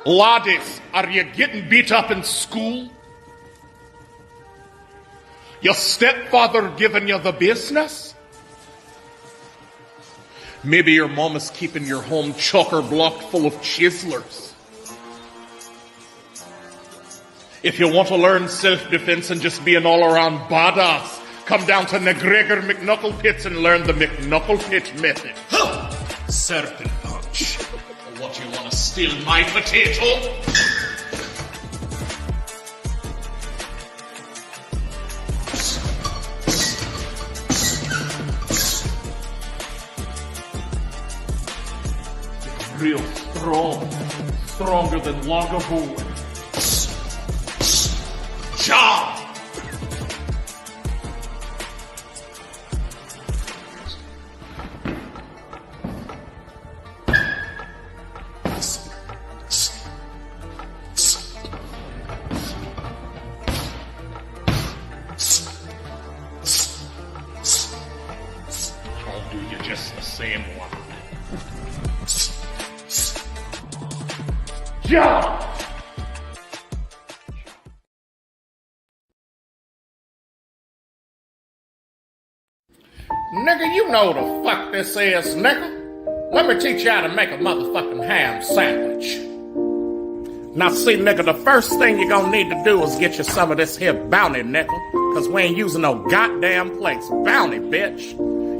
Laddies, are you getting beat up in school? Your stepfather giving you the business? Maybe your mom is keeping your home chocker-blocked full of chiselers. If you want to learn self-defense and just be an all-around badass, come down to McGregor McKnuckle Pits and learn the McKnuckle Pit method. Huh. Serpent punch. What, you want to steal my potato? Real strong. Stronger than Lagavulin. Job! I'll do you just the same one. Job! Nigga, you know the fuck this is, nigga. Let me teach you how to make a motherfucking ham sandwich. Now see, nigga, the first thing you're gonna need to do is get you some of this here bounty, nigga. Cause we ain't using no goddamn plates. Bounty, bitch.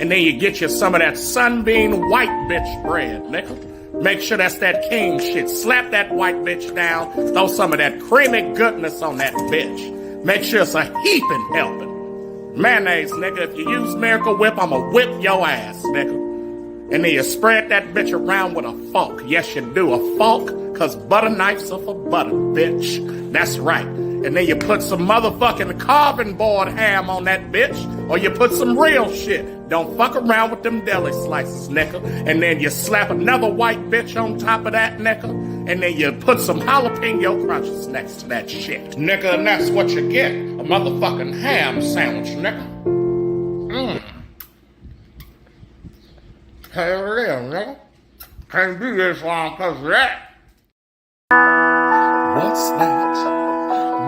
And then you get you some of that sunbeam white bitch bread, nigga. Make sure that's that king shit. Slap that white bitch down. Throw some of that creamy goodness on that bitch. Make sure it's a heaping helping. Mayonnaise, nigga. If you use Miracle Whip, I'ma whip your ass, nigga. And then you spread that bitch around with a fork. Yes, you do. A fork, cause butter knives are for butter, bitch. That's right. And then you put some motherfucking carving board ham on that bitch, or you put some real shit. Don't fuck around with them deli slices, nigga. And then you slap another white bitch on top of that, nigga. And then you put some jalapeno crunches next to that shit. Nigga, and that's what you get. A motherfucking ham sandwich, nigga. Hell yeah, nigga. Can't do this long cause of that. What's that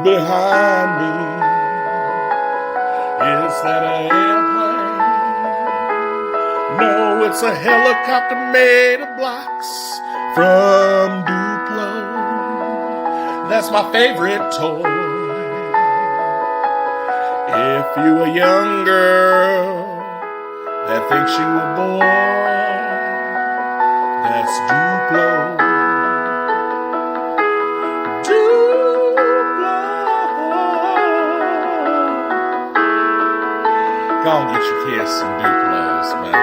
behind me? Is that an airplane? No, it's a helicopter made of blocks from Duplo. That's my favorite toy. If you a young girl that thinks you a boy, that's Duplo. Go on, get your kids some Duplos, man.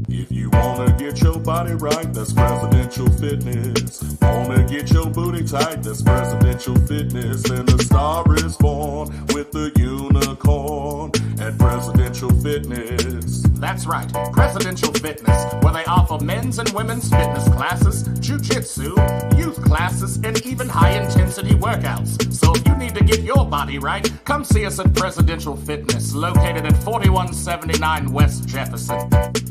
If you wanna get your body right, that's presidential fitness. Wanna get your booty tight, that's presidential fitness. And the star is born with the unicorn at Presidential Fitness. That's right, Presidential Fitness, where they offer men's and women's fitness classes, jiu-jitsu, youth classes, and even high-intensity workouts. So if you need to get your body right, come see us at Presidential Fitness, located at 4179 West Jefferson.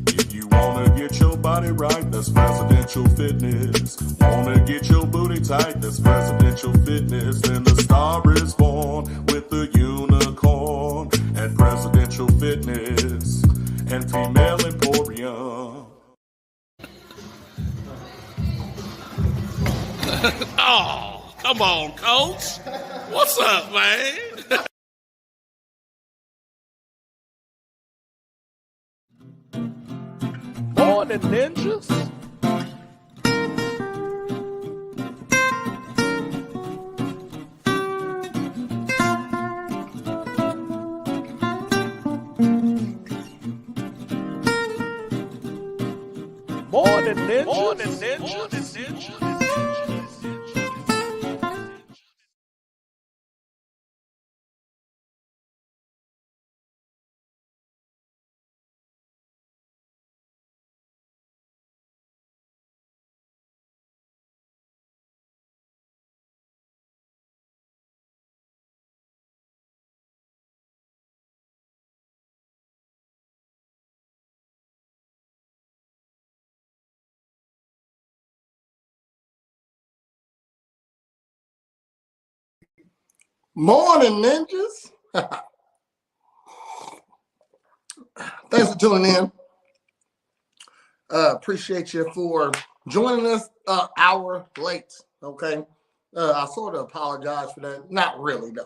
If you wanna get your body right, that's Presidential Fitness. Wanna get your booty tight, that's Presidential Fitness. And the star is born with the unicorn at Presidential Fitness and Female Emporium. Oh, come on, coach. What's up, man? Morn'n Ninjas? Morn'n Ninjas? Morn'n Ninjas? Morning, ninjas. Thanks for tuning in. Appreciate you for joining us an hour late. Okay. I sort of apologize for that. Not really, though.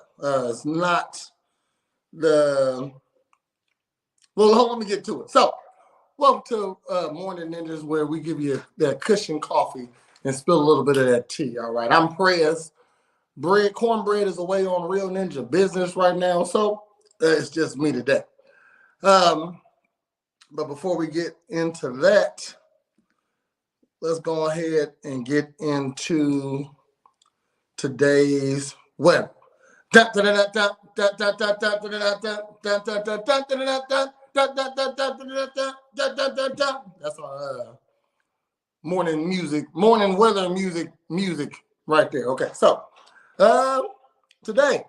It's not the. Well, let me get to it. So, welcome to Morning Ninjas, where we give you that cushion coffee and spill a little bit of that tea. All right. I'm Prez. Cornbread is away on Real Ninja Business right now. So, it's just me today. But before we get into that, let's go ahead and get into today's weather. That's our morning weather music right there. Okay, so today,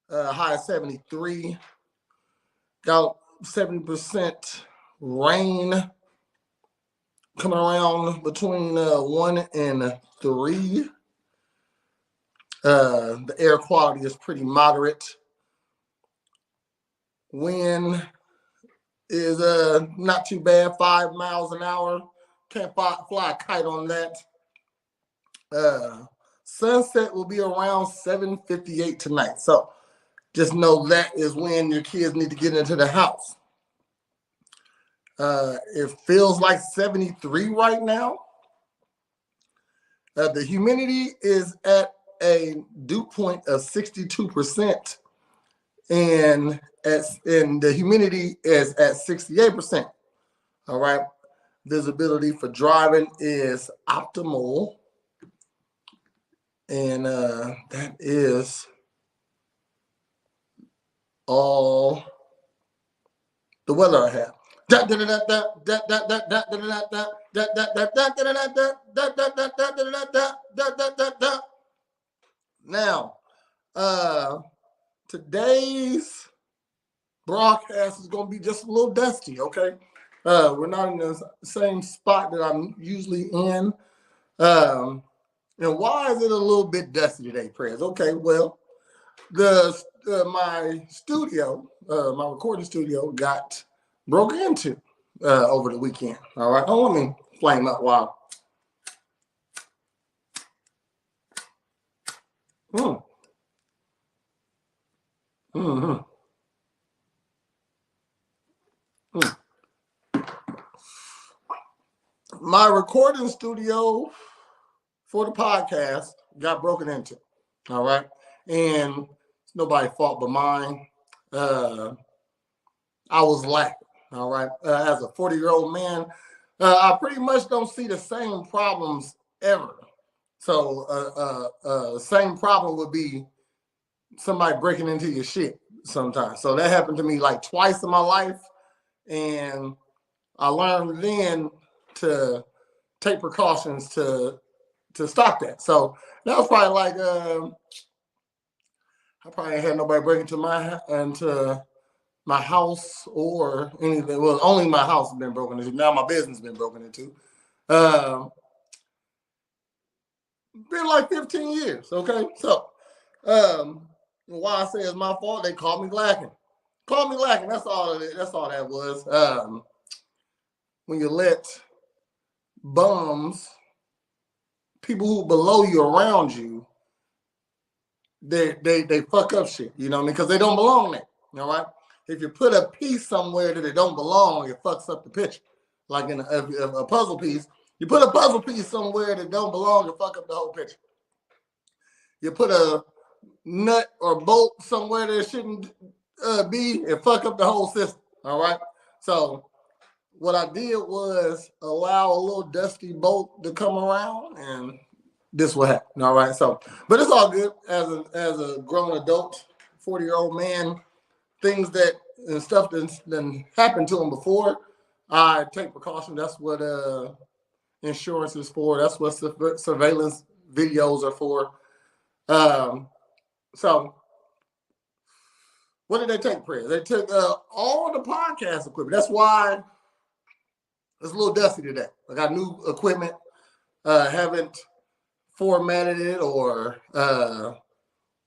high 73, got 70% rain coming around between 1 and 3. The air quality is pretty moderate. Wind is not too bad, 5 miles an hour. Can't fly a kite on that. Sunset will be around 7:58 tonight. So just know that is when your kids need to get into the house. It feels like 73 right now. The humidity is at a dew point of 62%, and the humidity is at 68%. All right. Visibility for driving is optimal, and that is all the weather I have. Now, today's broadcast is going to be just a little dusty, okay? We're not in the same spot that I'm usually in. And why is it a little bit dusty today, Prez? Okay, well, my studio, my recording studio got broken into over the weekend. All right. Oh, let me flame up while. My recording studio for the podcast got broken into. All right. And it's nobody's fault but mine. I was lacking. All right. As a 40-year-old man, I pretty much don't see the same problems ever. So same problem would be somebody breaking into your shit sometimes. So that happened to me like twice in my life. And I learned then to take precautions to stop that. So that was probably like I probably ain't had nobody break into my house or anything. Well, only my house has been broken into. Now my business has been broken into. Been like 15 years. Okay, so why I say it's my fault? They called me lacking. Called me lacking. That's all. That's all that was. When you let bums, people who below you around you, they fuck up shit, you know what I mean? Because they don't belong there. All right. If you put a piece somewhere that it don't belong, it fucks up the picture. Like in a puzzle piece, you put a puzzle piece somewhere that don't belong, it fuck up the whole picture. You put a nut or bolt somewhere that it shouldn't be, it fuck up the whole system. All right. So what I did was allow a little dusty bolt to come around, and this will happen. All right. So, but it's all good as a grown adult, 40-year-old man. Things that and stuff that's happened to him before, I take precaution. That's what insurance is for. That's what surveillance videos are for. So what did they take, Prez? They took all the podcast equipment. That's why it's a little dusty today. I got new equipment. Haven't formatted it or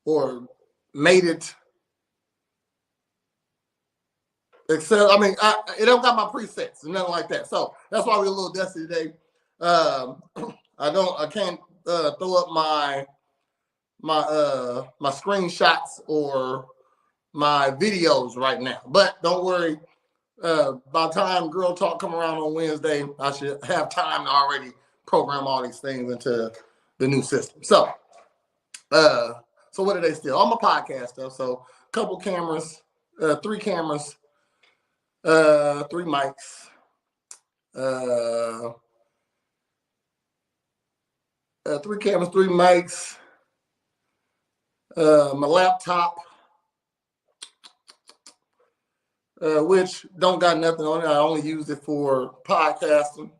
or made it. Except, I mean, it don't got my presets and nothing like that. So that's why we're a little dusty today. I can't throw up my screenshots or my videos right now. But don't worry. By the time Girl Talk come around on Wednesday, I should have time to already program all these things into the new system. So, what do they steal? All my podcast stuff. So, a couple cameras, 3 cameras, 3 mics, 3 cameras, 3 mics, my laptop, which don't got nothing on it. I only use it for podcasting.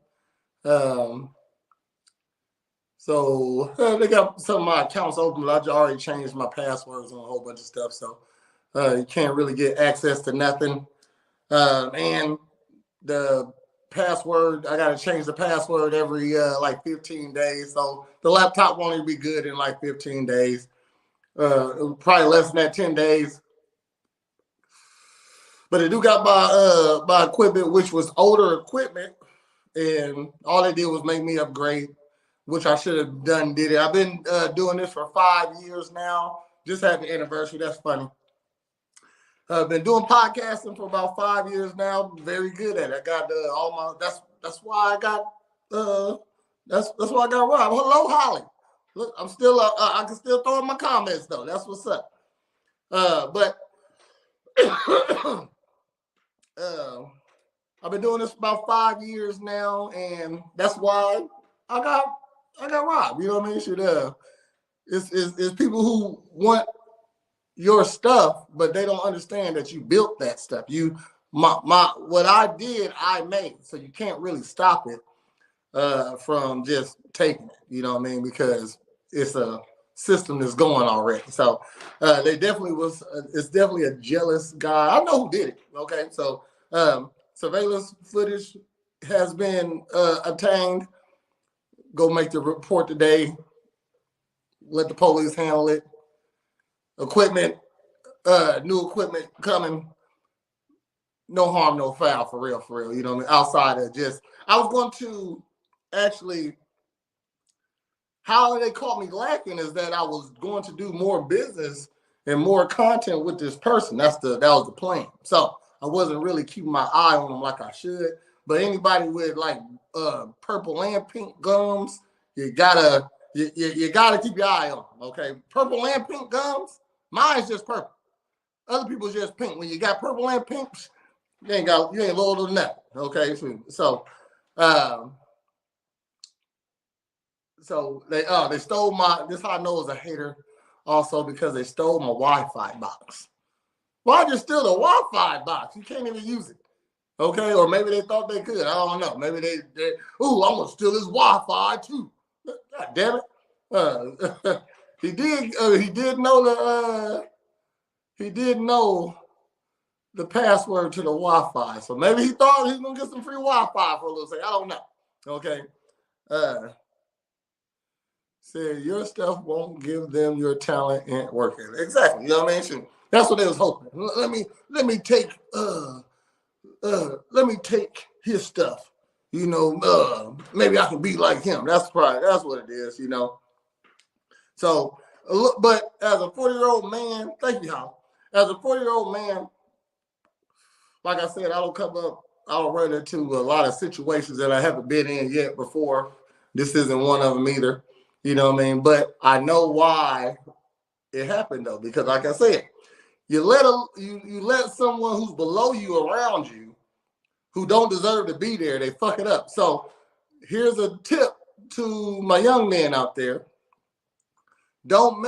So they got some of my accounts open, but I already changed my passwords and a whole bunch of stuff. So you can't really get access to nothing. And the password, I got to change the password every like 15 days. So the laptop won't even be good in like 15 days. Probably less than that, 10 days. But I do got my equipment, which was older equipment, and all they did was make me upgrade, which I should have did it. I've been doing this for 5 years now. Just had the anniversary. That's funny. I've been doing podcasting for about 5 years now. Very good at it. I got all my. That's why I got. That's why I got Rob. Hello, Holly. Look, I'm still. I can still throw in my comments though. That's what's up. But I've been doing this about 5 years now, and that's why I got Rob. You know what I mean? It's people who want your stuff, but they don't understand that you built that stuff. What I did, I made. So you can't really stop it from just taking it. You know what I mean? Because it's a system that's going already. So it's definitely a jealous guy. I know who did it. Okay, so surveillance footage has been obtained. Go make the report today. Let the police handle it. Equipment, new equipment coming. No harm, no foul, for real. You know what I mean? Outside of just, I was going to actually, how they caught me lacking is that I was going to do more business and more content with this person. That was the plan. So I wasn't really keeping my eye on them like I should. But anybody with like purple and pink gums, you gotta keep your eye on them. Okay, purple and pink gums. Mine's just purple. Other people's just pink. When you got purple and pink, you ain't lower than that. Okay, so they stole my. This how I know it's a hater. Also because they stole my Wi-Fi box. Why just steal the Wi-Fi box? You can't even use it. Okay, or maybe they thought they could. I don't know. Maybe they I'm gonna steal his Wi-Fi too. God damn it! He did know the password to the Wi-Fi. So maybe he thought he was gonna get some free Wi-Fi for a little second. I don't know. Okay. Said your stuff won't give them your talent and work ethic. Exactly. You know what I mean? That's what they was hoping. Let me take his stuff. You know, maybe I can be like him. That's what it is, you know. So, but as a 40-year-old man, thank you, Hal. As a 40-year-old man, like I said, I don't run into a lot of situations that I haven't been in yet before. This isn't one of them either. You know what I mean? But I know why it happened though, because like I said, you let someone who's below you around you, who don't deserve to be there, they fuck it up. So here's a tip to my young men out there. Don't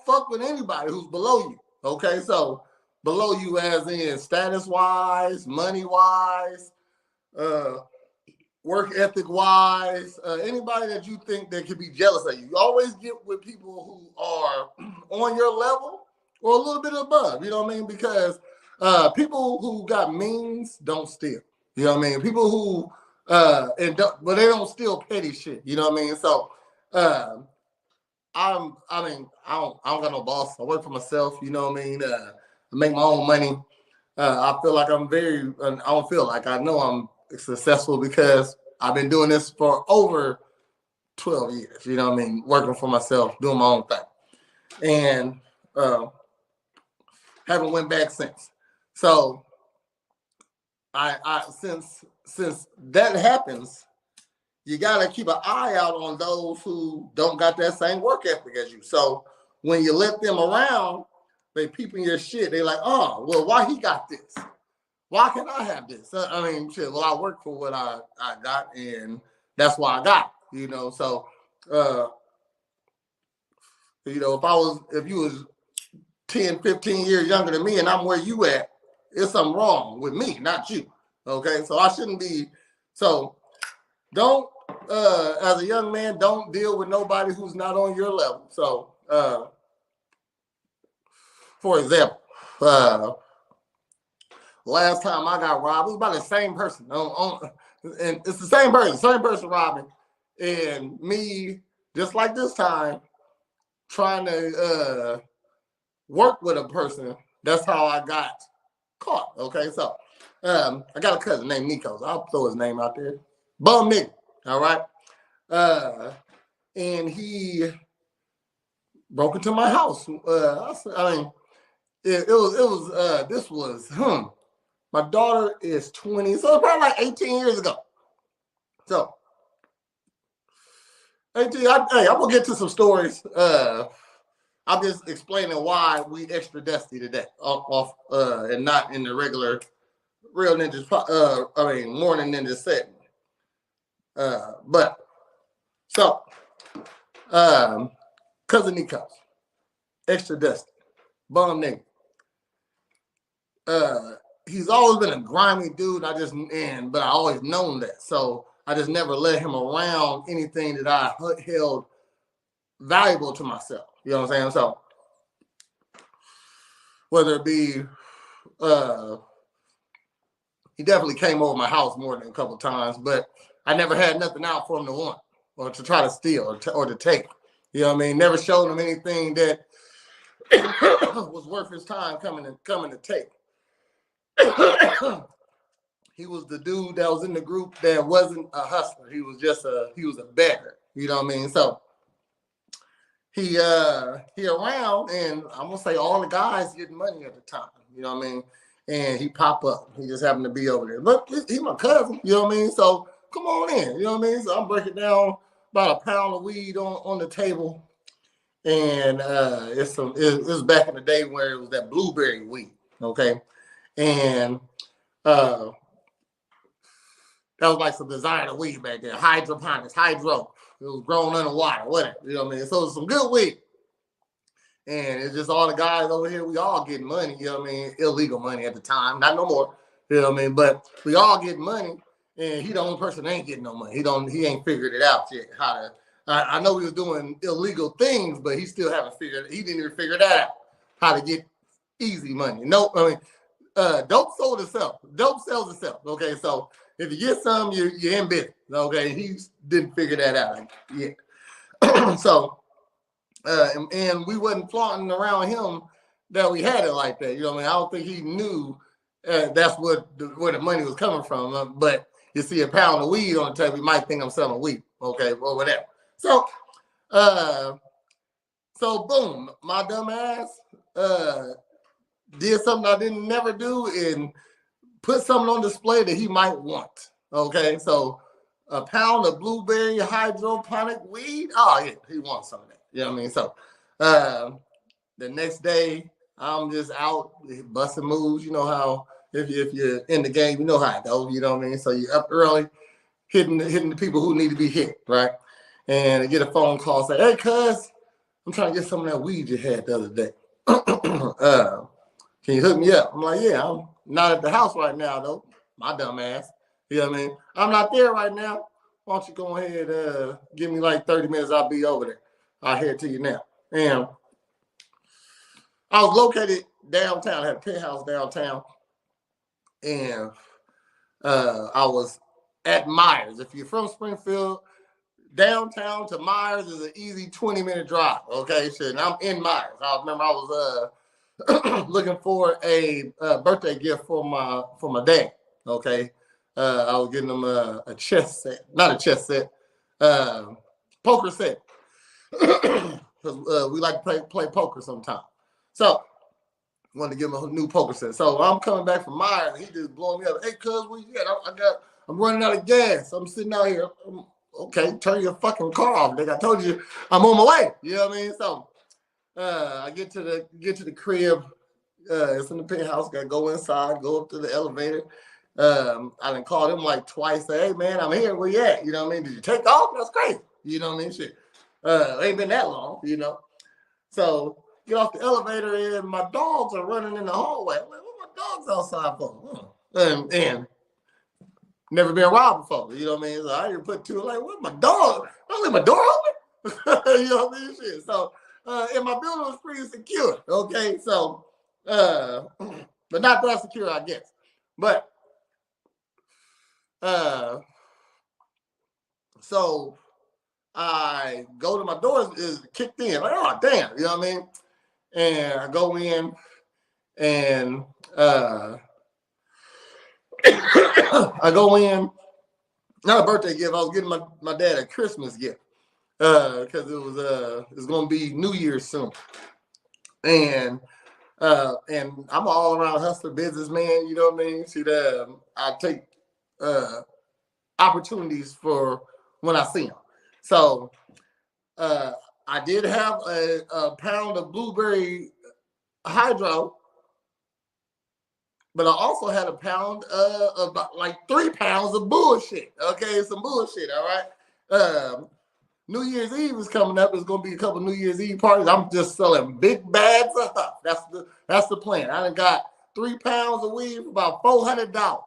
fuck with anybody who's below you. Okay, so below you as in status-wise, money-wise, work ethic-wise, anybody that you think that could be jealous of you. You always get with people who are on your level or a little bit above, you know what I mean? Because people who got means don't steal. You know what I mean? People who, but they don't steal petty shit, you know what I mean? So I don't got no boss. I work for myself. You know what I mean? I make my own money. I feel like I don't feel like I know I'm successful because I've been doing this for over 12 years. You know what I mean? Working for myself, doing my own thing, and haven't went back since. So I since that happens, you gotta keep an eye out on those who don't got that same work ethic as you. So when you let them around, they peeping your shit. They like, oh, well, why he got this? Why can't I have this? I mean, shit. Well, I work for what I got, and that's why I got it, you know. So, you know, if you was 10, 15 years younger than me, and I'm where you at, it's something wrong with me, not you. Okay, so I shouldn't be. So don't, as a young man, don't deal with nobody who's not on your level. So, for example, last time I got robbed, it was by the same person. And it's the same person robbing. And me, just like this time, trying to work with a person. That's how I got caught. Okay, so I got a cousin named Nico. So I'll throw his name out there. Bum nigga. All right. And he broke into my house. This was my daughter is 20, so probably like 18 years ago. So 18, I'm gonna get to some stories. I'm just explaining why we extra dusty today, off and not in the regular Real Ninjas, Morning Ninjas setting. But so, cousin Nico, extra dusty, bum nigga. He's always been a grimy dude. But I always known that. So I just never let him around anything that I held valuable to myself. You know what I'm saying? So whether it be, he definitely came over my house more than a couple of times, but I never had nothing out for him to want or to try to steal or to take. You know what I mean? Never showed him anything that was worth his time coming to take. He was the dude that was in the group that wasn't a hustler. He was a beggar. You know what I mean? So he around, and I'm gonna say all the guys getting money at the time. You know what I mean? And he pop up. He just happened to be over there. But he my cousin. You know what I mean? So come on in. You know what I mean? So I'm breaking down about a pound of weed on the table, and it's back in the day where it was that blueberry weed. Okay, and that was like some designer weed back there. Hydroponics, hydro. It was grown underwater, whatever. You know what I mean? So it's some good weed. And it's just all the guys over here, we all getting money, you know what I mean? Illegal money at the time, not no more. You know what I mean? But we all getting money, and he the only person that ain't getting no money. He ain't figured it out yet. I know he was doing illegal things, but he still he didn't even figure that out. How to get easy money. No, I mean, dope sold itself. Dope sells itself. Okay, so if you get some, you're in business. Okay, he didn't figure that out yet. So, and we wasn't flaunting around him that we had it like that. You know what I mean? I don't think he knew that's where the money was coming from. But you see a pound of weed on the table, you might think I'm selling weed. Okay, or whatever. So, boom, my dumb ass did something I didn't never do and put something on display that he might want. Okay, so a pound of blueberry hydroponic weed. Oh yeah, he wants some of that. You know what I mean? So the next day, I'm just out busting moves. You know how if you're in the game, you know how it goes. You know what I mean? So you're up early, hitting the people who need to be hit, right? And I get a phone call, say, "Hey, cuz, I'm trying to get some of that weed you had the other day. Can you hook me up?" I'm like, "Yeah, I'm not at the house right now, though. My dumb ass. You know what I mean? I'm not there right now. Why don't you go ahead, give me like 30 minutes, I'll be over there. I'll head to you now." And I was located downtown, I had a penthouse downtown, and I was at Myers. If you're from Springfield, downtown to Myers is an easy 20-minute drive. Okay, shit. And I'm in Myers. I remember I was looking for a birthday gift for my dad. Okay, I was getting him a chess set, not a chess set, poker set, because we like to play poker sometimes. So wanted to give him a new poker set. So I'm coming back from Myers, and he just blowing me up. Hey, cuz, where you at? I'm running out of gas. I'm sitting out here. Okay, turn your fucking car off, nigga. I told you I'm on my way. You know what I mean? So I get to the crib. It's in the penthouse. Got to go inside, go up to the elevator. I done called him like twice. Say, hey man, I'm here. Where you at? You know what I mean? Did you take off? That's crazy. You know what I mean? Shit. Ain't been that long. You know. So get off the elevator and my dogs are running in the hallway. I'm like, what my dogs outside for? And never been robbed before. You know what I mean? So I didn't put two. Like, what my dog? Don't leave my door open. You know what I mean? Shit. So and my building was pretty secure. Okay, so but not that secure, I guess. But so I go to my door is kicked in. Like, oh damn, you know what I mean? And I go in and I go in, not a birthday gift. I was getting my dad a Christmas gift because it's gonna be New Year's soon, and I'm an all around hustler businessman. You know what I mean? See that I take opportunities for when I see them. So I did have a pound of blueberry hydro. But I also had a pound about like 3 pounds of bullshit. Okay, some bullshit. All right. New Year's Eve is coming up. There's gonna be a couple New Year's Eve parties. I'm just selling big bags of stuff. That's the plan. I done got 3 pounds of weed for about $400.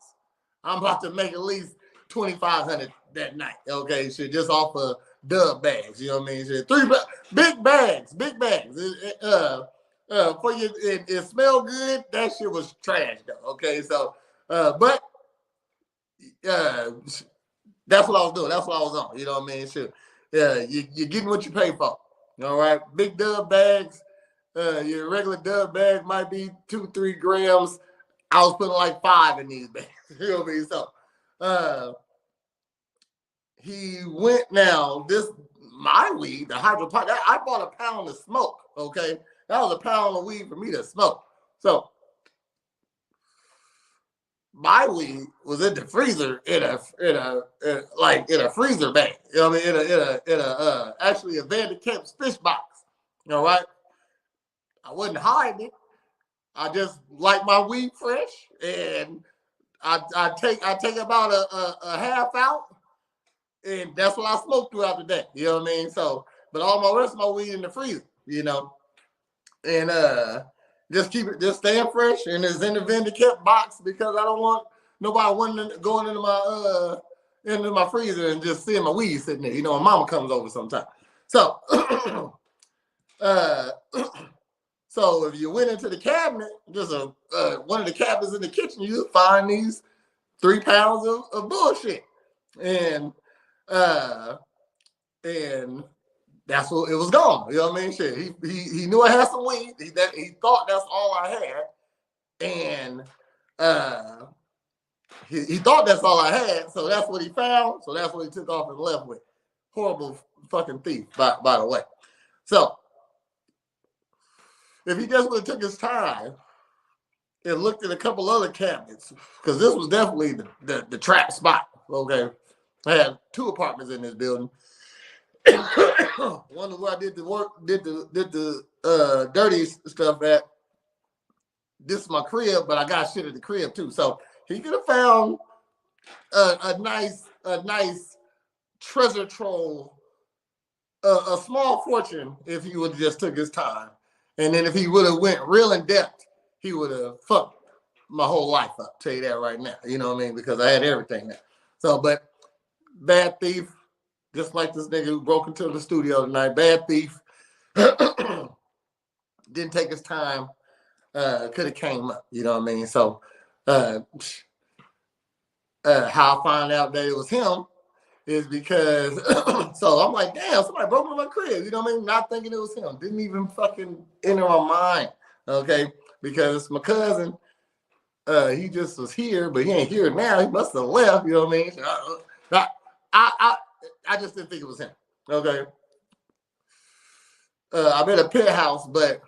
I'm about to make at least $2,500 that night. Okay, shit, just off of dub bags. You know what I mean? Shit, big bags. For you, it smelled good. That shit was trash though. Okay, so but that's what I was doing. That's what I was on. You know what I mean? Shit. Yeah, you're getting what you pay for. All right, big dub bags. Your regular dub bag might be 2-3 grams. I was putting like 5 in these bags. You know what I mean? So he went now. My weed, the hydroponic. I bought a pound of smoke. Okay. That was a pound of weed for me to smoke. So my weed was in the freezer in a freezer bag. You know what I mean? In a actually a Van de Kemp's fish box. All right. I wasn't hiding it. I just like my weed fresh, and I take about a half out, and that's what I smoke throughout the day. You know what I mean? So, but all my rest of my weed in the freezer. You know. And just staying fresh, and it's in the Van de Kemp box because I don't want nobody going into my freezer and just seeing my weed sitting there. You know, my mama comes over sometimes. So so if you went into the cabinet, just one of the cabinets in the kitchen, you find these 3 pounds of bullshit, and that's what it was gone. You know what I mean? Shit. He knew I had some weed. He thought that's all I had, and he thought that's all I had. So that's what he found. So that's what he took off and left with. Horrible fucking thief, by the way. So if he just would have took his time and looked at a couple other cabinets, because this was definitely the trap spot. Okay, I had 2 apartments in this building. One where I did the dirty stuff at. This is my crib, but I got shit at the crib too. So he could have found a nice treasure trove, a small fortune if he would have just took his time. And then if he would have went real in depth, he would have fucked my whole life up. Tell you that right now. You know what I mean? Because I had everything there. So, but bad thief. Just like this nigga who broke into the studio tonight. Bad thief. Didn't take his time. Could have came up. You know what I mean? So how I found out that it was him is because so I'm like, damn, somebody broke into my crib. You know what I mean? Not thinking it was him. Didn't even fucking enter my mind. Okay, because it's my cousin. He just was here, but he ain't here now. He must have left. You know what I mean? So I just didn't think it was him. Okay. I'm in a penthouse, but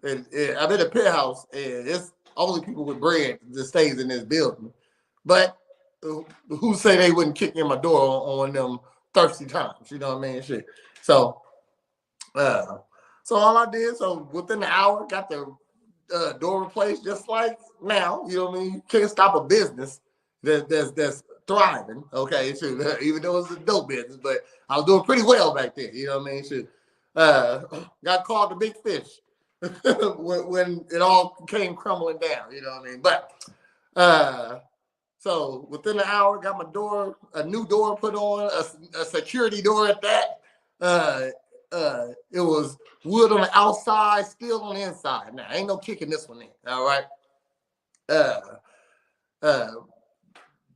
I'm in a penthouse, and it's only people with bread that stays in this building. But who say they wouldn't kick in my door on them thirsty times? You know what I mean? Shit. So, so all I did, so within the hour, got the door replaced, just like now. You know what I mean? You can't stop a business that's thriving. Okay, so, even though it's a dope business, but I was doing pretty well back then. You know what I mean? Shit. Got called the big fish when it all came crumbling down. You know what I mean? But so within an hour, got my door, a new door put on, a security door at that. It was wood on the outside, steel on the inside. Now, ain't no kicking this one in. All right.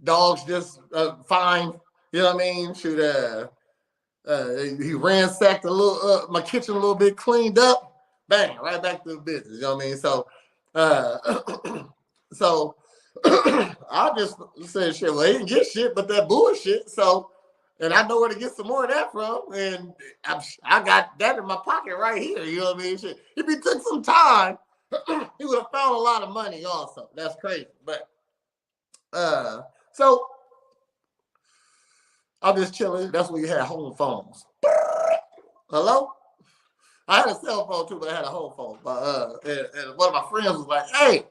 Dogs just fine. You know what I mean? Shoot. He ransacked a little my kitchen a little bit, cleaned up, bang, right back to the business. You know what I mean? So, so I just said, shit. Well, he didn't get shit, but that bullshit. So, and I know where to get some more of that from, and I got that in my pocket right here. You know what I mean? Shit. If he took some time, he would have found a lot of money. Also, that's crazy. But so. I'm just chilling. That's when you had home phones. Hello? I had a cell phone too, but I had a home phone. But and one of my friends was like, "Hey,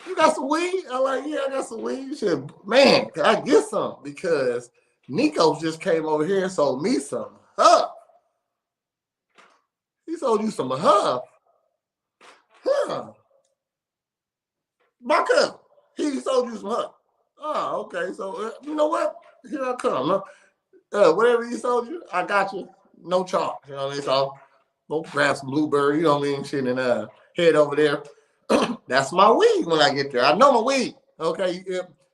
you got some weed?" I'm like, "Yeah, I got some weed." She said, "Man, can I get some?" Because Nico just came over here and sold me some huff. He sold you some huff. Huh. My cousin. He sold you some huff. Oh, okay. So you know what? Here I come. Whatever he sold you, I got you. No charge. You know what I mean? So go grab some blueberry, you know what I mean? Shit, and head over there. That's my weed when I get there. I know my weed. Okay.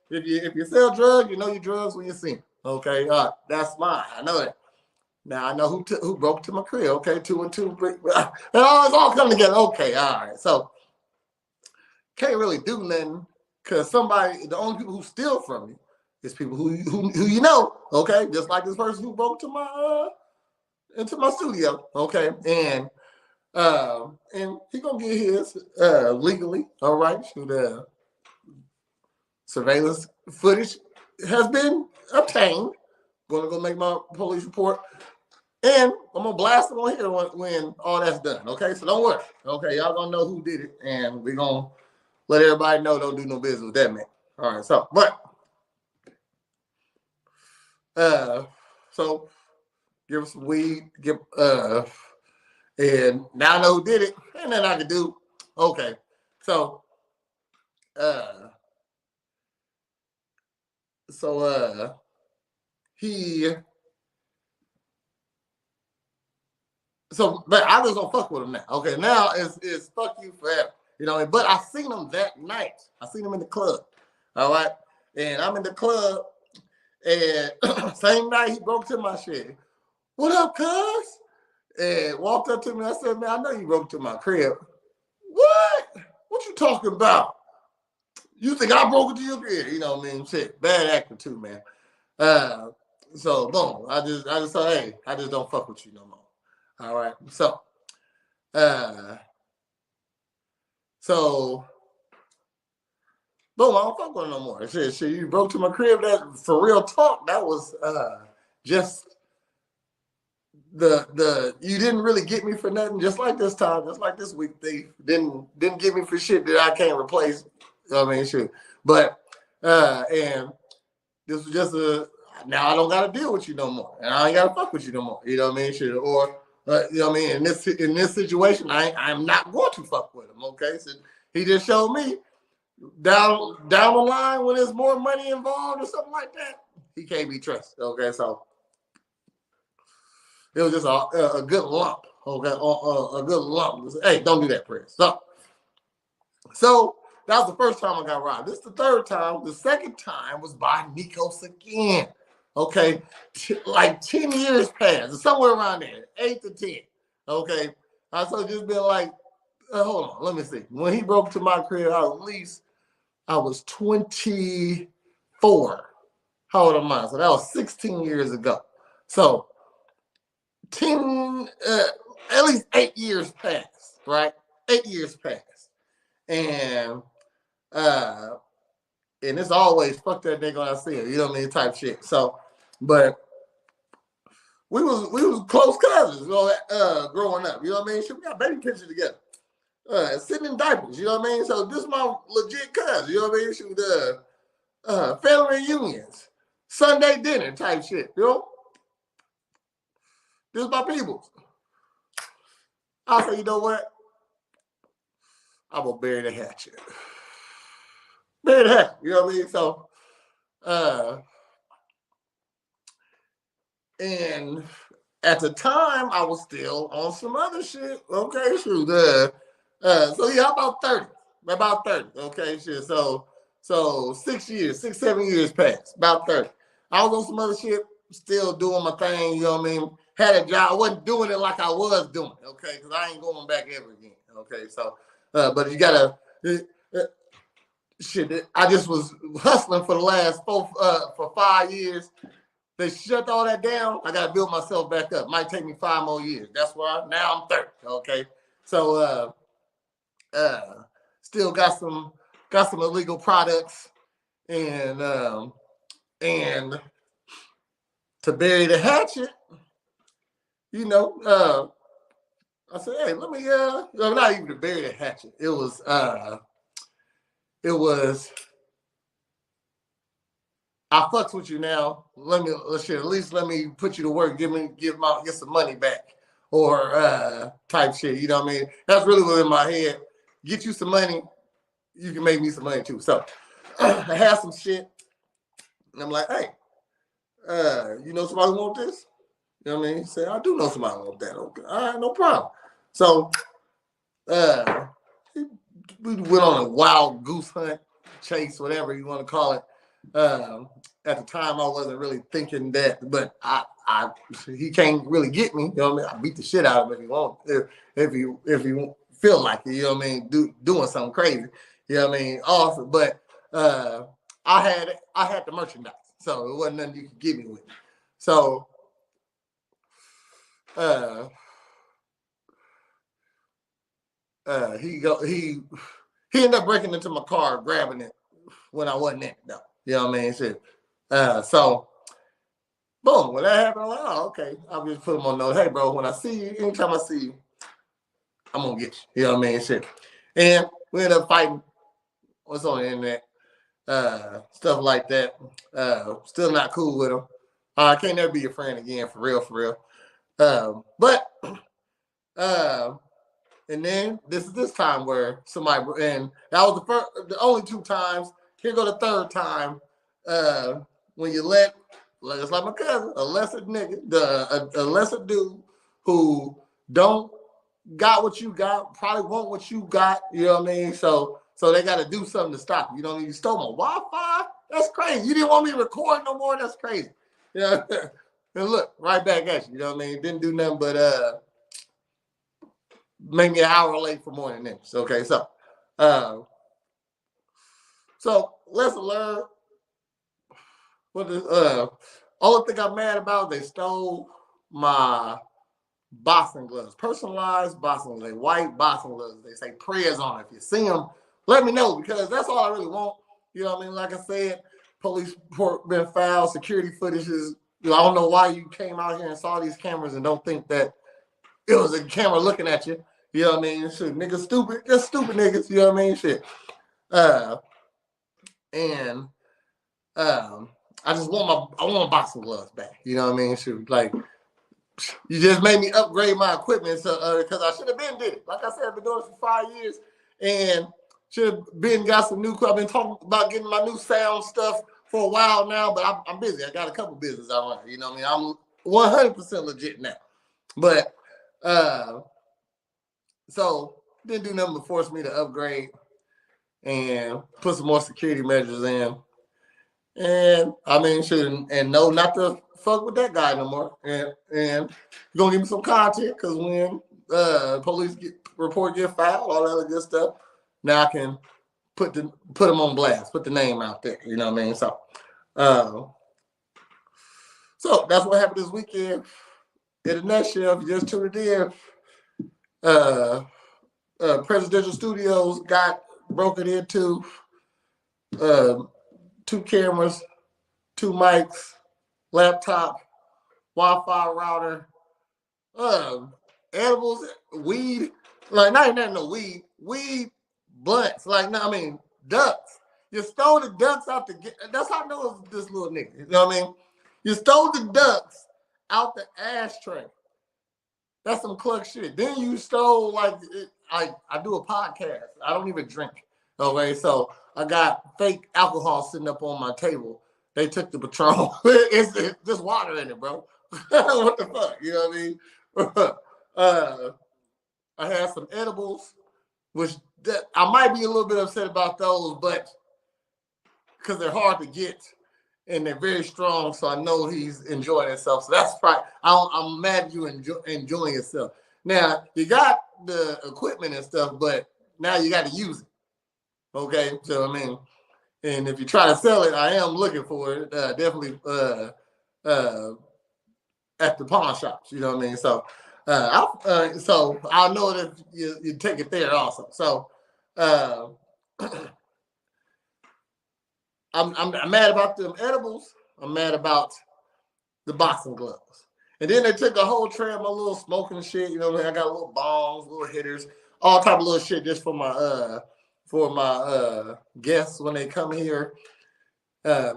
If you sell drugs, you know your drugs when you see them. Okay. That's mine. I know that. Now I know who broke to my crib. Okay, 2 and 2. It's all coming together. Okay, all right. So can't really do nothing because the only people who steal from me is people who you know, okay? Just like this person who broke to my into my studio, okay? And he gonna get his legally, all right? The surveillance footage has been obtained. Gonna go make my police report, and I'm gonna blast him on here when all that's done, okay? So don't worry, okay? Y'all gonna know who did it, and we gonna let everybody know don't do no business with that man. All right, so so give us some weed, and now I know who did it, and then I can do okay. So but I just don't fuck with him now. Okay, now it's fuck you forever. You know, but I seen him that night. I seen him in the club. All right. And I'm in the club, and same night he broke to my shit. What up, cuz? And walked up to me. I said, man, I know you broke to my crib. What? What you talking about? You think I broke into your crib? You know what I mean? Shit. Bad actor too, man. So boom. I just thought, hey, I just don't fuck with you no more. All right. So boom, I don't fuck with him no more. Shit, you broke to my crib. That for real talk, that was just the you didn't really get me for nothing, just like this time, just like this week. They didn't get me for shit that I can't replace. You know what I mean? Shit. But and this was just now I don't gotta deal with you no more. And I ain't gotta fuck with you no more. You know what I mean? Shit. Or you know what I mean? In this situation, I'm not going to fuck with him. Okay. So he just showed me down the line when there's more money involved or something like that, he can't be trusted. Okay, so it was just a good lump. Okay, a good lump. Hey, don't do that, Prince. So that was the first time I got robbed. This is the third time. The second time was by Nikos again. Okay, like 10 years passed, somewhere around there, 8 to 10. Okay, I so just been like, hold on, let me see. When he broke to my crib, I was 24. How old am I? So that was 16 years ago. So 10, at least 8 years passed, right? 8 years passed, and uh, and it's always fuck that nigga when I see him. You know what I mean? Type shit. So, but we was close cousins, you know, growing up. You know what I mean? Shit, we got baby pictures together. Sitting in diapers, you know what I mean? So this is my legit cousin, you know what I mean? Shoot, family reunions, Sunday dinner type shit, you know? This is my peoples. I say, you know what? I'm gonna bury the hatchet. Bury the hatchet, you know what I mean? So, and at the time, I was still on some other shit. Okay, shoot. So yeah, about 30. Okay, shit. So 6 years, 7 years passed. About 30. I was on some other shit, still doing my thing. You know what I mean? Had a job. I wasn't doing it like I was doing. Okay, because I ain't going back ever again. Okay, so but you gotta. Shit, I just was hustling for the last for 5 years. They shut all that down. I got to build myself back up. Might take me 5 more years. That's why now I'm 30. Okay, so still got some illegal products, and to bury the hatchet, you know, I said, hey, let me not even to bury the hatchet. It was I fucks with you now. At least let me put you to work. Get some money back, or type shit. You know what I mean? That's really what in my head. Get you some money, you can make me some money too. So I had some shit, and I'm like, hey, you know somebody want this? You know what I mean? He said, I do know somebody want that. Okay, all right, no problem. So we went on a wild goose hunt, chase, whatever you want to call it. At the time, I wasn't really thinking that, but he can't really get me. You know what I mean? I beat the shit out of him if he want, if he feel like it. You know what I mean? Doing something crazy. You know what I mean? Awesome, but I had the merchandise, so it wasn't nothing you could get me with. So he ended up breaking into my car, grabbing it when I wasn't in it, though. You know what I mean? Shit. So, boom, when that happened, I'm like, oh, okay. I'll just put him on note. Hey, bro, when I see you, anytime I see you, I'm going to get you. You know what I mean? Shit. And we ended up fighting. What's on the internet? Stuff like that. Still not cool with him. I can't never be your friend again, for real. But, and then this time where somebody, and that was the only 2 times. Here go the 3rd time. When you let, it's like my cousin, a lesser nigga, a lesser dude who don't got what you got, probably want what you got. You know what I mean? So they got to do something to stop you. You know what I mean? You stole my Wi-Fi. That's crazy. You didn't want me to record no more. That's crazy. You know? And look, right back at you. You know what I mean? Didn't do nothing but make me an hour late for Morn'n Ninjas. Okay, so lesson learned. What the only thing I'm mad about, they stole my boxing gloves, personalized boxing gloves, white boxing gloves. They say prayers on it. If you see them, let me know, because that's all I really want. You know what I mean? Like I said, police report been filed, security footage is. I don't know why you came out here and saw these cameras and don't think that it was a camera looking at you. You know what I mean? Shit, niggas stupid. Just stupid niggas. You know what I mean? Shit. And I just want my boxing gloves back. You know what I mean? Shit, like, you just made me upgrade my equipment, so because I should have been did it. Like I said, I've been doing it for 5 years, and should have been got some new. I've been talking about getting my new sound stuff for a while now, but I'm busy. I got a couple businesses I run. You know what I mean? I'm 100% legit now, but so didn't do nothing but force me to upgrade and put some more security measures in. And I mean, shit, and no, not to fuck with that guy no more. And you're gonna give me some content because when police report get filed, all that other good stuff, now I can put him on blast, put the name out there. You know what I mean? So that's what happened this weekend. In a nutshell, if you just tuned it in, Presidential Studios got broken into. 2 cameras, 2 mics, laptop, Wi-Fi router, edibles, weed, like not even no weed blunts, like no, I mean ducks. You stole the ducks out the. That's how I know it's this little nigga. You know what I mean? You stole the ducks out the ashtray. That's some cluck shit. Then you stole I do a podcast. I don't even drink. Okay, so I got fake alcohol sitting up on my table. They took the Patron. It's just water in it, bro. What the fuck? You know what I mean? I had some edibles, which I might be a little bit upset about those, but because they're hard to get and they're very strong, so I know he's enjoying himself. So that's probably I'm mad you enjoying yourself. Now you got the equipment and stuff, but now you got to use it. Okay, so I mean, and if you try to sell it, I am looking for it. Definitely at the pawn shops. You know what I mean? So I'll know that you take it there also. So I'm mad about them edibles. I'm mad about the boxing gloves. And then they took a whole tray of my little smoking shit. You know what I mean? I got little bongs, little hitters, all type of little shit just for my guests when they come here. I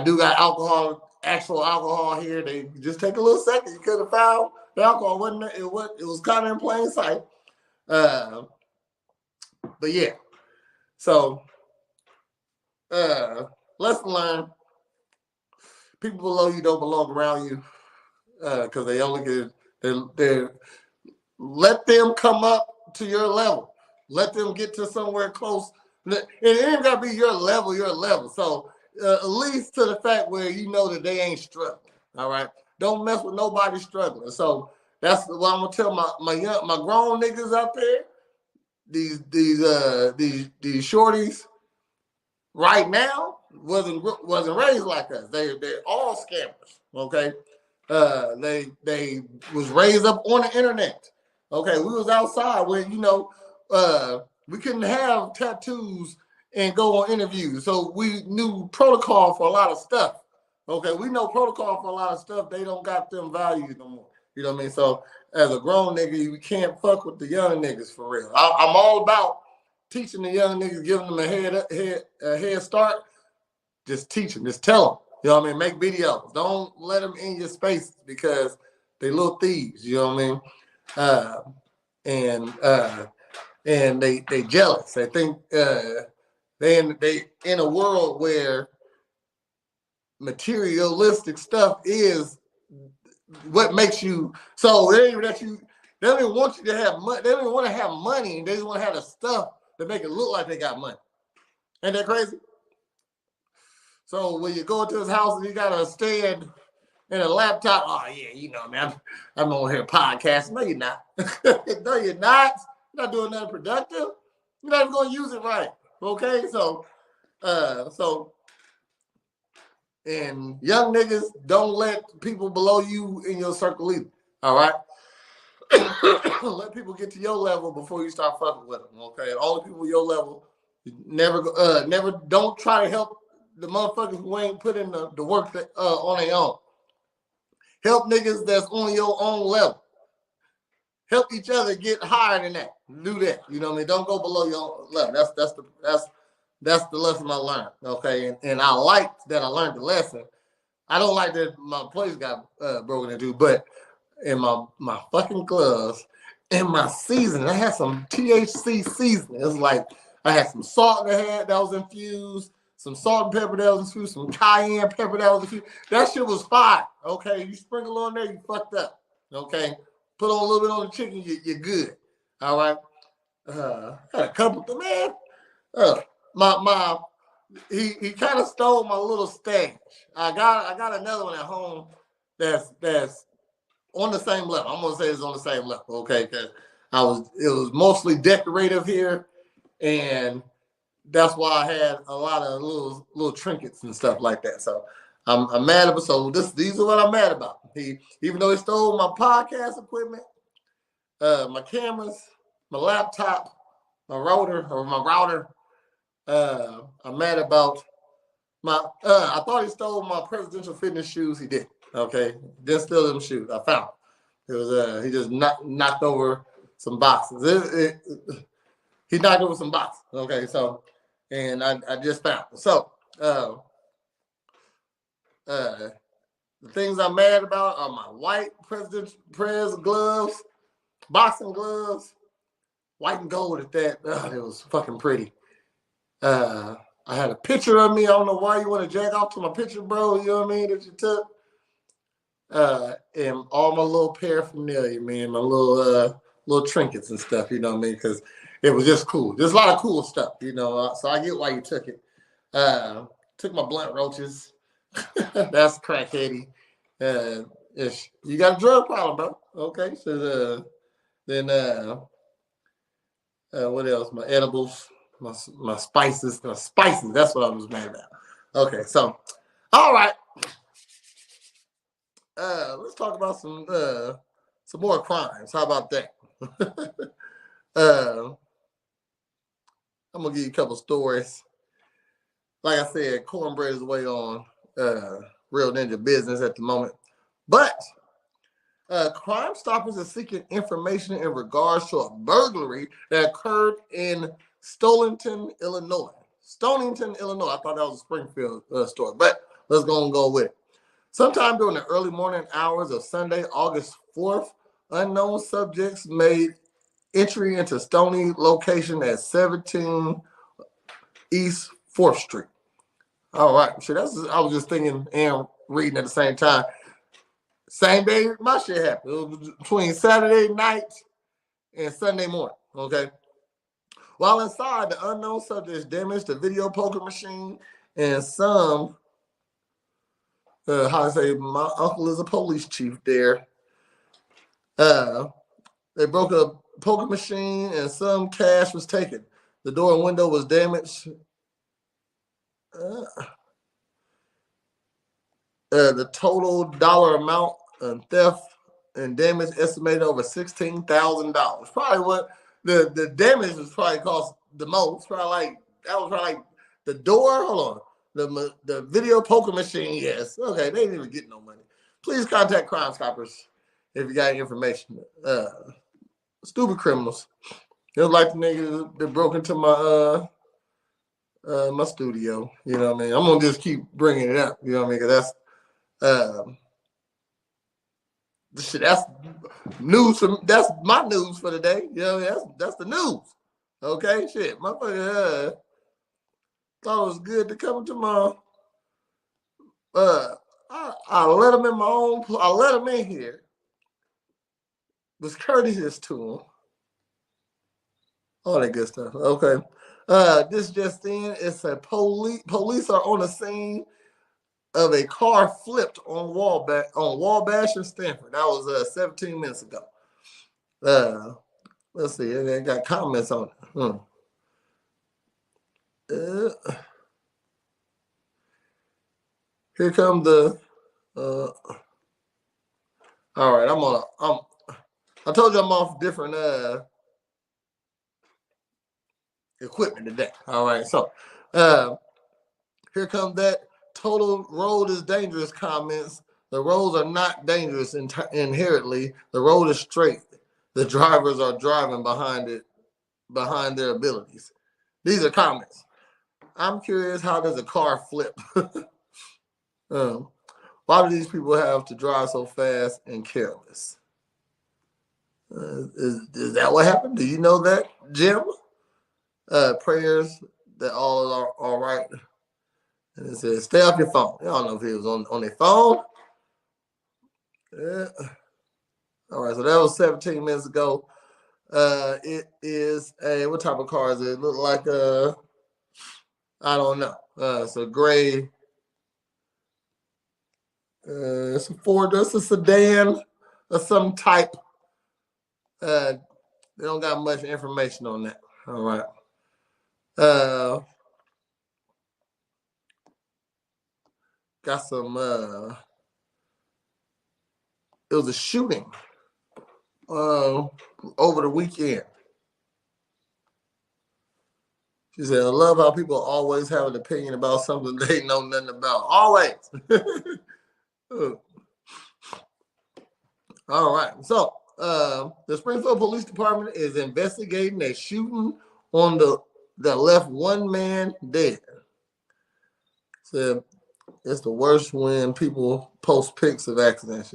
do got actual alcohol here. They just take a little second. You could have found the alcohol. It was kind of in plain sight. But yeah. So lesson learned. People below you don't belong around you because they only get they let them come up to your level. Let them get to somewhere close. It ain't gotta be your level. So at least to the fact where you know that they ain't struggling. All right. Don't mess with nobody struggling. So that's what I'm gonna tell my grown niggas out there. These shorties right now wasn't raised like us. They're all scammers. Okay. They was raised up on the internet. Okay, we was outside where we couldn't have tattoos and go on interviews, so we knew protocol for a lot of stuff. Okay, we know protocol for a lot of stuff. They don't got them values no more. You know what I mean? So as a grown nigga, you can't fuck with the young niggas for real. I'm all about teaching the young niggas, giving them a head start. Just teach them, just tell them. You know what I mean? Make videos. Don't let them in your space because they little thieves. You know what I mean? And they jealous. They think they in a world where materialistic stuff is what makes you. So they don't even want you to have money. They don't even want to have money. They just want to have the stuff to make it look like they got money. Ain't that crazy? So when you go into his house and you got a stand and a laptop, oh yeah, you know, man, I'm on here podcasting. No, you're not. No, you're not. You're not doing nothing productive. You're not even going to use it right. Okay, so and young niggas don't let people below you in your circle either. All right, let people get to your level before you start fucking with them. Okay, all the people your level, never don't try to help the motherfuckers who ain't put in the work on their own. Help niggas that's on your own level. Help each other get higher than that. Do that. You know what I mean? Don't go below your own level. That's the lesson I learned. Okay, and I liked that I learned the lesson. I don't like that my place got broken into, but in my fucking gloves, in my seasoning, I had some THC seasoning. It was like I had some salt that was infused, some salt and pepper that was infused, some cayenne pepper that was infused. That shit was fire. Okay, you sprinkle on there, you fucked up. Okay, put on a little bit on the chicken, you're good. All right. Had a couple of man. he kind of stole my little stash. I got another one at home that's on the same level. I'm gonna say it's on the same level, okay? Because it was mostly decorative here, and that's why I had a lot of little trinkets and stuff like that. So I'm mad about. So these are what I'm mad about. Even though he stole my podcast equipment, my cameras, my laptop, my router. I'm mad about I thought he stole my presidential fitness shoes. He did. Okay, didn't steal them shoes. I found it was he just knocked over some boxes. He knocked over some boxes. Okay, so and I just found it. So the things I'm mad about are my white Prez gloves, boxing gloves, white and gold at that. It was fucking pretty. I had a picture of me. I don't know why you want to jack off to my picture, bro. You know what I mean, that you took. And all my little paraphernalia, man, my little trinkets and stuff, you know what I mean? Because it was just cool. There's a lot of cool stuff, you know. So I get why you took it. Took my blunt roaches. That's crackheady. If you got a drug problem, bro. Okay, so then what else? My edibles, my spices. That's what I was mad about. Okay, so all right. Let's talk about some more crimes. How about that? I'm gonna give you a couple stories. Like I said, cornbread is way on Real Ninja business at the moment, but Crime Stoppers are seeking information in regards to a burglary that occurred in Stonington, Illinois. Stonington, Illinois. I thought that was a Springfield story, but let's go with it. Sometime during the early morning hours of Sunday, August 4th, unknown subjects made entry into Stony location at 17 East 4th Street. All right. So I was just thinking and reading at the same time. Same day my shit happened. It was between Saturday night and Sunday morning. Okay. While inside, the unknown subjects damaged the video poker machine and some how I say, my uncle is a police chief there. They broke a poker machine and some cash was taken. The door and window was damaged. The total dollar amount and theft and damage estimated over $16,000. Probably what the damage was probably cost the most. Probably like the door. Hold on. The video poker machine, yes. Okay, they didn't even get no money. Please contact Crime Stoppers if you got information. Stupid criminals. It was like the niggas that broke into my my studio. You know what I mean? I'm gonna just keep bringing it up. You know what I mean? Because that's news. That's my news for the day. You know, that's the news. Okay, shit, motherfucker. Thought it was good to come to my. I let him in my own. I let him in here. Was courteous to him. All that good stuff. Okay. This just in. It's a police are on the scene of a car flipped on Wabash in Stanford. That was 17 minutes ago. Let's see. I got comments on it. Here come the. All right, I told you I'm off different equipment today. All right, so here comes that total road is dangerous comments. The roads are not dangerous inherently. The road is straight. The drivers are driving behind their abilities. These are comments. I'm curious, how does a car flip? Why do these people have to drive so fast and careless? Is that what happened? Do you know that, Jim? Prayers that all are all right. And it says, stay off your phone. I don't know if he was on their phone. All right, so that was 17 minutes ago. It is what type of car is it? It look like I don't know. It's a gray. It's a Ford. It's a sedan of some type. They don't got much information on that. All right. Got some. It was a shooting over the weekend. She said, I love how people always have an opinion about something they know nothing about. Always. All right. So the Springfield Police Department is investigating a shooting on that left one man dead. So it's the worst when people post pics of accidents.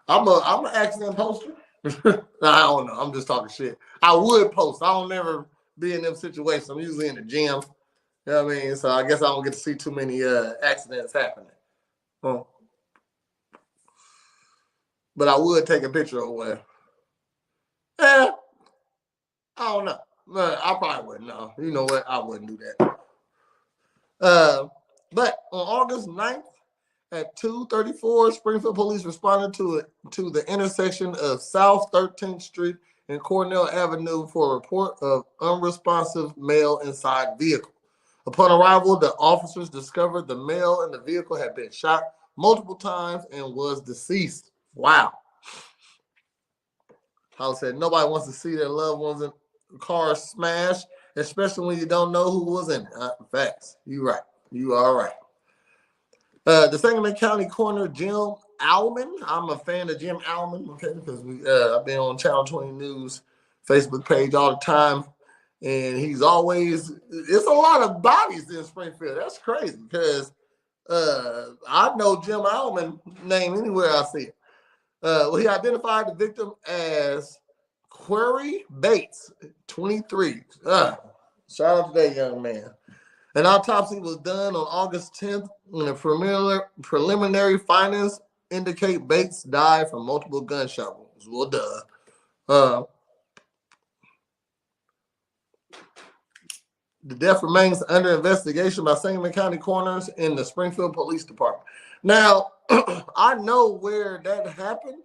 I'm an accident poster. I don't know. I'm just talking shit. I would post. I don't never be in them situations. I'm usually in the gym. You know what I mean? So I guess I don't get to see too many accidents happening. But I would take a picture of one. I don't know. I probably wouldn't. No. You know what? I wouldn't do that. But on August 9th at 2:34, Springfield police responded to the intersection of South 13th Street and Cornell Avenue for a report of unresponsive male inside vehicle. Upon arrival, the officers discovered the male in the vehicle had been shot multiple times and was deceased. Wow. I said nobody wants to see their loved ones in cars smashed, especially when you don't know who was in it. Facts. You right. You are right. The Sangamon County Coroner Jim Allman. I'm a fan of Jim Allman, okay, because I've been on Channel 20 News Facebook page all the time, and he's always. It's a lot of bodies in Springfield. That's crazy because I know Jim Allman name anywhere I see it. Well, he identified the victim as Query Bates, 23. Shout out to that young man. An autopsy was done on August 10th, and the preliminary findings indicate Bates died from multiple gunshot wounds. Well, duh. The death remains under investigation by Sangamon County coroners in the Springfield Police Department. Now, I know where that happened,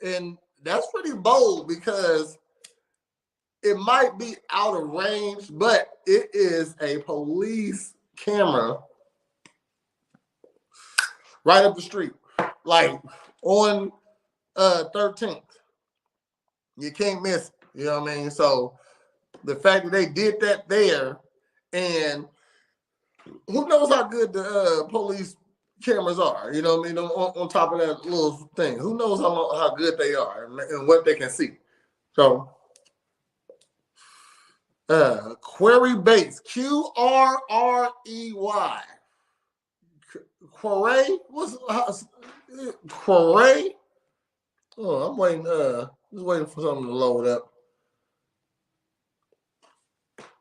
and that's pretty bold because it might be out of range, but it is a police camera right up the street, like on 13th. You can't miss it. You know what I mean? So the fact that they did that there, and who knows how good the police cameras are, you know what I mean? On top of that little thing, who knows how good they are and what they can see. So Query Bates, Qrrey. Query? What's Query? Oh, I'm waiting. Just waiting for something to load up.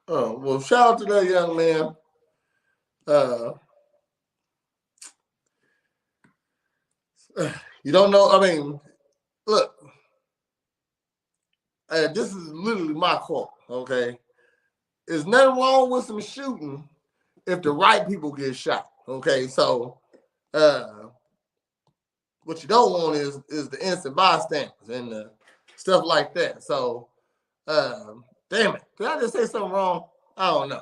Oh, well, shout out to that young man. You don't know. I mean, look. This is literally my quote. Okay, there's nothing wrong with some shooting if the right people get shot. Okay, so what you don't want is the innocent bystanders and stuff like that. So, damn it, did I just say something wrong? I don't know.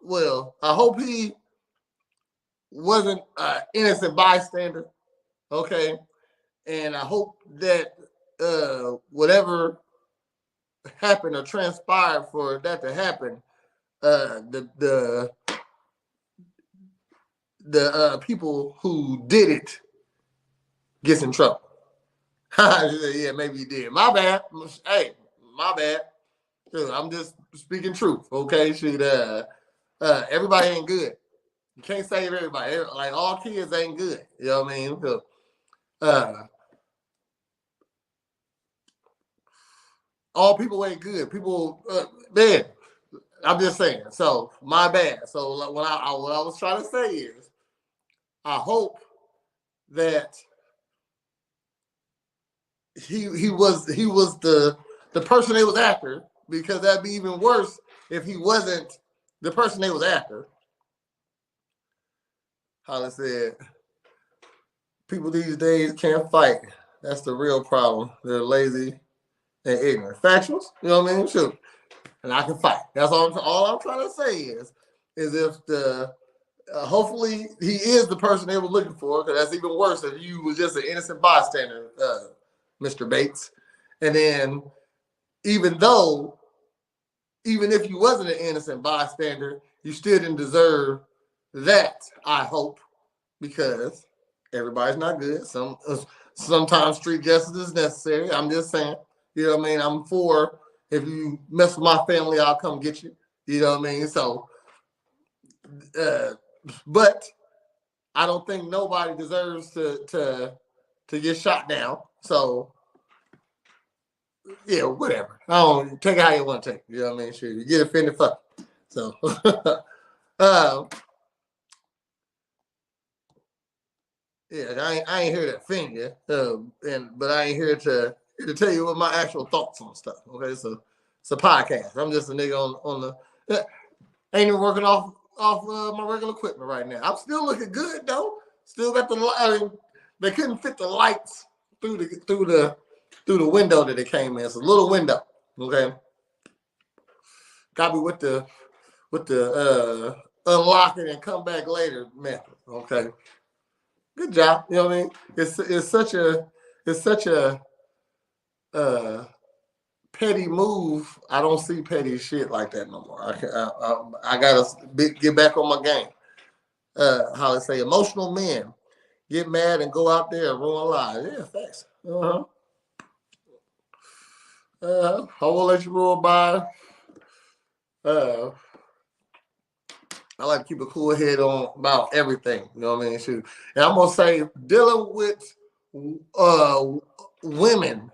Well, I hope he wasn't an innocent bystander. Okay, and I hope that whatever happened or transpired for that to happen, the people who did it gets in trouble. Yeah, maybe you did. My bad. Hey, my bad. I'm just speaking truth. Okay, shit. Everybody ain't good. You can't save everybody. Like all kids ain't good. You know what I mean? So, all people ain't good. People, man. I'm just saying. So my bad. So what I was trying to say is, I hope that he was the person they was after, because that'd be even worse if he wasn't the person they was after. Holly said, people these days can't fight. That's the real problem. They're lazy and ignorant. Factuals, you know what I mean? Shoot. And I can fight. That's all I'm trying to say is if the hopefully he is the person they were looking for, because that's even worse if you was just an innocent bystander, Mr. Bates. And then even if you wasn't an innocent bystander, you still didn't deserve that, I hope, because everybody's not good. Sometimes street justice is necessary. I'm just saying, you know what I mean? I'm for if you mess with my family, I'll come get you. You know what I mean? So, but I don't think nobody deserves to get shot down. So, yeah, whatever. I don't take it how you want to take it. You know what I mean? Sure, you get offended, fuck it. So, yeah, I ain't here to offend you, but I ain't here to tell you what my actual thoughts on stuff. Okay, so it's a podcast. I'm just a nigga on the ain't even working off my regular equipment right now. I'm still looking good though. Still got they couldn't fit the lights through the window that it came in. It's a little window. Okay, got me with the unlock it and come back later method. Okay. Good job. You know what I mean? It's such a petty move. I don't see petty shit like that no more. I gotta get back on my game. How they say, emotional men get mad and go out there and ruin lives. Yeah, thanks. I will let you roll by. I like to keep a cool head on about everything. You know what I mean? Shoot. And I'm gonna say dealing with women,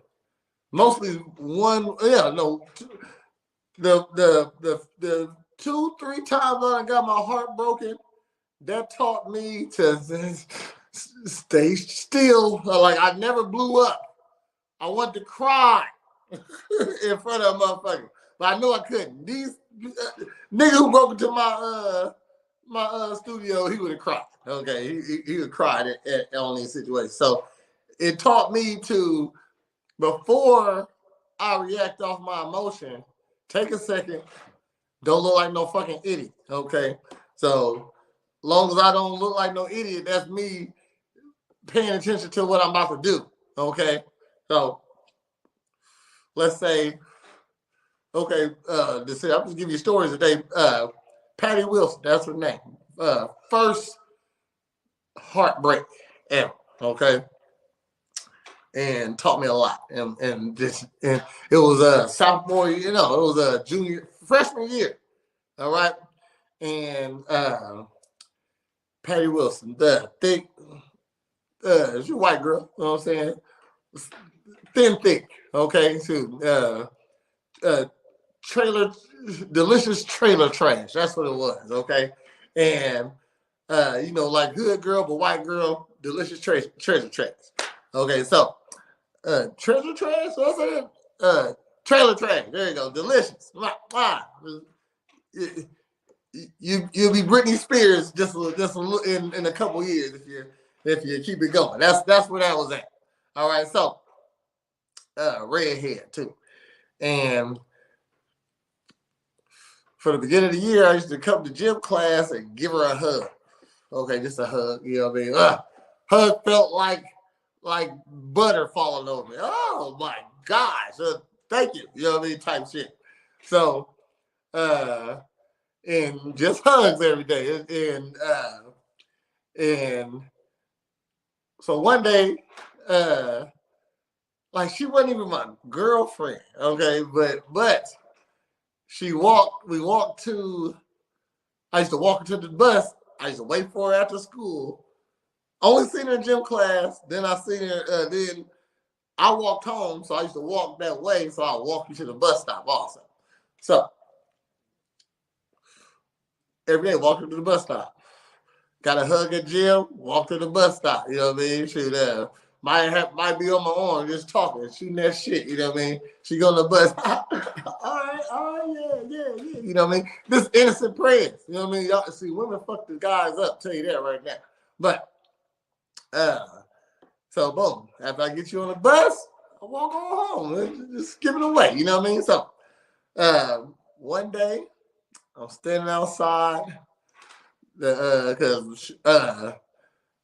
mostly one. Yeah, no. The 2-3 times I got my heart broken, that taught me to stay still. Like I never blew up. I wanted to cry in front of a motherfucker, but I knew I couldn't. These nigga who broke into my studio, he would have cried. Okay, he would cry on these situations. So it taught me to, before I react off my emotion, take a second. Don't look like no fucking idiot. Okay, so long as I don't look like no idiot, that's me paying attention to what I'm about to do. Okay, so let's say, okay, I'm just giving you stories today. Patty Wilson, that's her name. First heartbreak ever. Okay, and taught me a lot. And it was a sophomore, it was a freshman year. All right, and Patty Wilson, the thick, she's a white girl. You know what I'm saying? Thin, thick. Okay, so delicious trailer trash. That's what it was. Okay, and like hood girl but white girl, delicious treasure trash. Okay, so treasure trash. What's that? Trailer trash. There you go. Delicious. You'll be Britney Spears just in a couple years if you keep it going. That's where that was at. All right, so redhead too, and for the beginning of the year, I used to come to gym class and give her a hug. Okay, just a hug. You know what I mean? Hug felt like butter falling over me. Oh my gosh! Thank you. You know what I mean? Type shit. So, and just hugs every day. And so one day, like she wasn't even my girlfriend. Okay, but we walked to, I used to walk into the bus. I used to wait for her after school. Only seen her in gym class. Then I seen her, then I walked home. So I used to walk that way. So I walk you to the bus stop also. So every day walking to the bus stop. Got a hug at gym, walk to the bus stop. You know what I mean? Shoot, might be on my arm just talking, shooting that shit. You know what I mean? She go to the bus. all right, yeah. You know what I mean? This innocent prayers. You know what I mean? Y'all see, women fuck the guys up. Tell you that right now. But so boom. After I get you on the bus, I walk on home. Just give it away. You know what I mean? So one day I'm standing outside. Because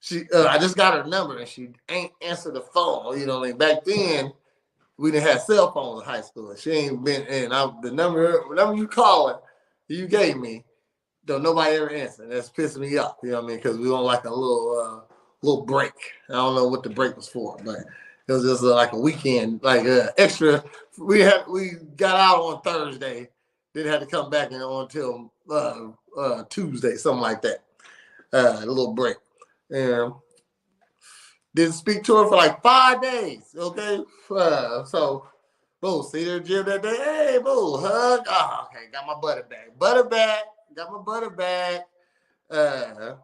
she I just got her number and she ain't answered the phone. You know what I mean? Back then, we didn't have cell phones in high school. She ain't been in. The number you calling, you gave me, don't nobody ever answer. That's pissing me off. You know what I mean? Because we on like a little break. I don't know what the break was for, but it was just like a weekend, like extra. We got out on Thursday, then had to come back until Tuesday, something like that. A little break. And didn't speak to her for like 5 days. Okay. So, boo, see her gym that day. Hey, boo, hug. Oh, okay. Got my butter back. Got my butter back. And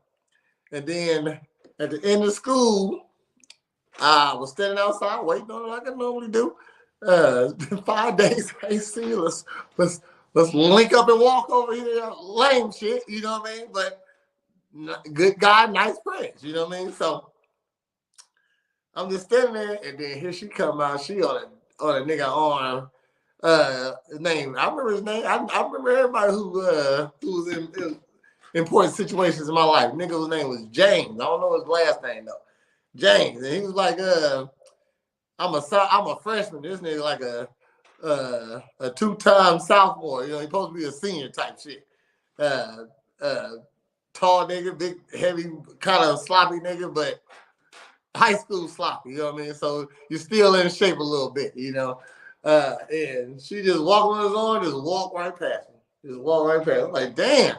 then at the end of school, I was standing outside waiting on her like I normally do. It's been 5 days. I ain't seen her. Let's link up and walk over here. Lame shit. You know what I mean? But good guy, nice friends, you know what I mean? So I'm just standing there, and then here she come out. She on a nigga arm. His name, I remember his name. I remember everybody who was in important situations in my life. Nigga's name was James. I don't know his last name though. James, and he was like, I'm a freshman. This nigga like a 2-time sophomore. You know, he's supposed to be a senior type shit. Tall nigga, big, heavy, kind of sloppy nigga, but high school sloppy, you know what I mean? So you're still in shape a little bit, you know? And she just walked on his arm, just walked right past me. Just walked right past me. I'm like, damn.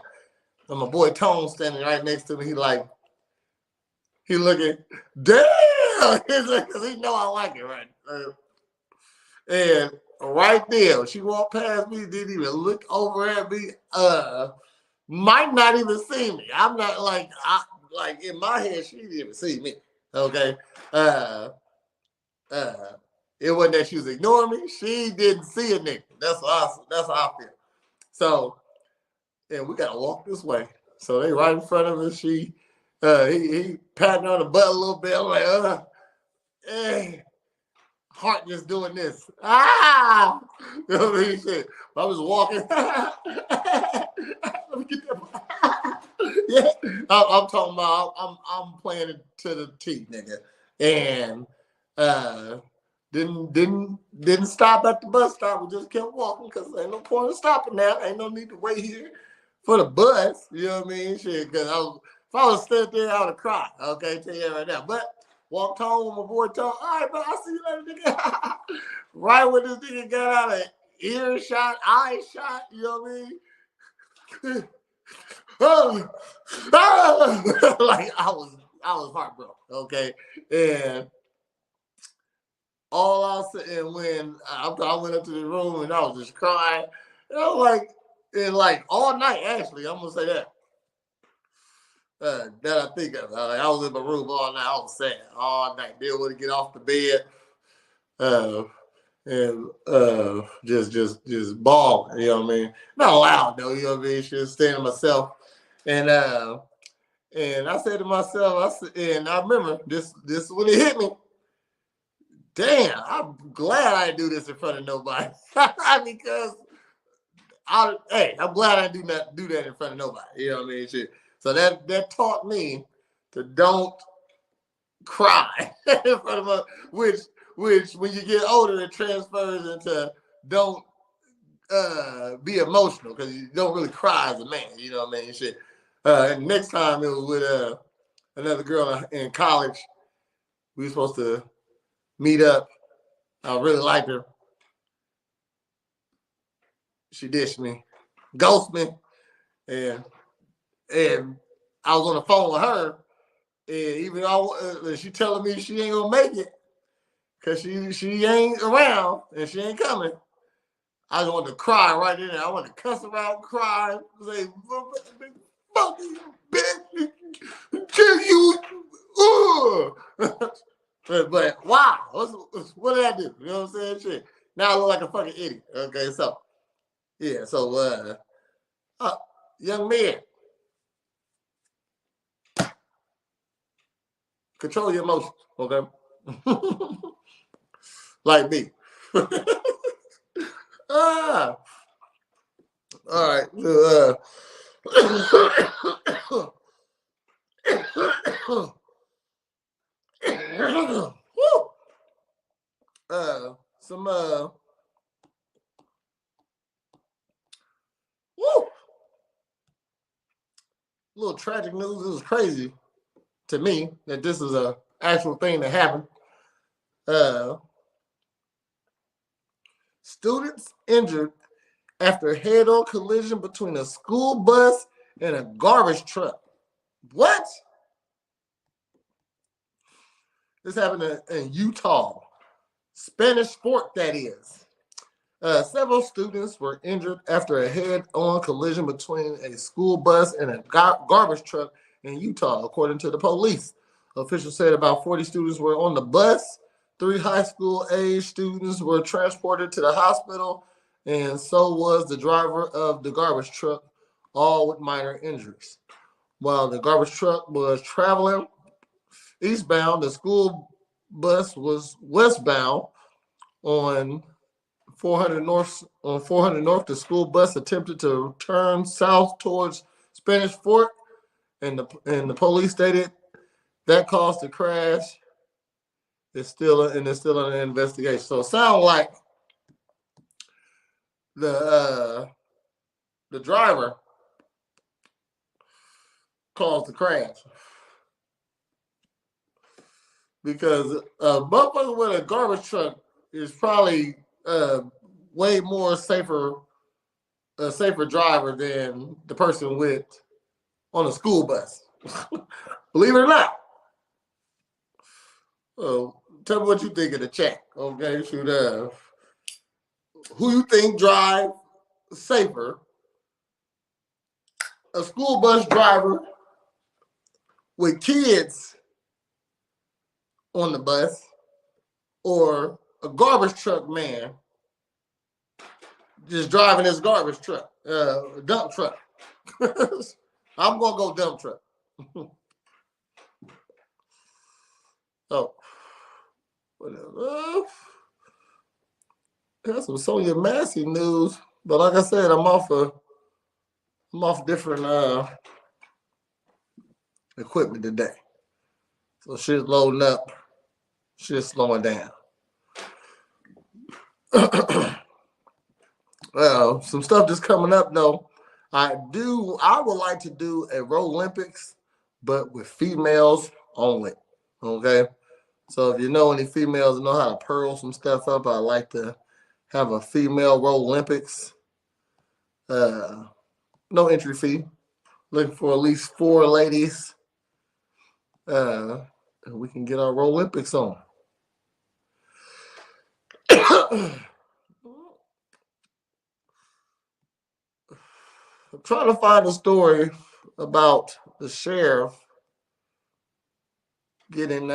And my boy Tone standing right next to me, he looking, damn! Because he know I like it, right? And right there, she walked past me, didn't even look over at me, might not even see me. I'm not like in my head, she didn't even see me. Okay. It wasn't that she was ignoring me. She didn't see a nigga. That's how I feel. So, and we gotta walk this way. So they right in front of us. He patting on the butt a little bit. I'm like, heart just doing this. Ah, you know what I mean? Shit. I was walking. Let me get that. Yeah, I'm talking about. I'm playing it to the T, nigga, and didn't stop at the bus stop. We just kept walking because ain't no point in stopping now. Ain't no need to wait here for the bus. You know what I mean? Shit, because if I was stood there, I would have cried. Okay, tell you right now, but. Walked home with my boy Tone. All right, bro, I'll see you later, nigga. Right when this nigga got out of ear shot, eye shot, you know what I mean? Like I was heartbroken, okay? And all I said, and when I went up to the room and I was just crying, and I was like, and like all night, actually, I'm gonna say that. That I think of. I was in my room all night. I was sad all night. Didn't want to get off the bed. And just bawling. You know what I mean? Not loud though. You know what I mean? Just saying to myself. And I said to myself, and I remember this when it hit me. Damn, I'm glad I didn't do this in front of nobody. Because I'm glad I didn't do that in front of nobody. You know what I mean? Shit. So that taught me to don't cry in front of a, which when you get older it transfers into don't be emotional because you don't really cry as a man. You know what I mean? Shit. And next time it was with another girl in college. We were supposed to meet up. I really liked her. She ditched me, ghosted me, and I was on the phone with her, and even though she telling me she ain't gonna make it because she ain't around and she ain't coming. I just wanted to cry right in there. I wanted to cuss around, cry, say, "Fuck you, bitch, kill you." But wow, what did I do? You know what I'm saying? Shit. Now I look like a fucking idiot. Okay, so yeah, so young men, control your emotions, okay? Like me. All right. Woo. Some woo, little tragic news. This is crazy to me that this is a actual thing that happened. Uh, Students injured after head-on collision between a school bus and a garbage truck. What? This happened in Utah. Spanish Fort, that is. Several students were injured after a head-on collision between a school bus and a garbage truck in Utah, according to the police. Officials said about 40 students were on the bus. 3 high school-age students were transported to the hospital, and so was the driver of the garbage truck, all with minor injuries. While the garbage truck was traveling eastbound, the school bus was westbound on 400 North. On 400 North, the school bus attempted to turn south towards Spanish Fort, and the police stated that caused the crash. It's still an investigation. So it sounds like the driver caused the crash because a motherfucker with a garbage truck is probably way more safer driver than the person with on a school bus. Believe it or not. Tell me what you think in the chat. Okay, shoot. Who you think drive safer? A school bus driver with kids on the bus, or a garbage truck man just driving his garbage truck, dump truck. I'm gonna go dump truck. So, whatever. That's some Sonya Massey news, but like I said, I'm off different equipment today. So shit's loading up, shit's slowing down. Some stuff that's coming up though. I would like to do a row Olympics, but with females only. Okay. So if you know any females that know how to pearl some stuff up, I'd like to have a female row Olympics. No entry fee. Looking for at least 4 ladies. And we can get our row Olympics on. I'm trying to find a story about the sheriff getting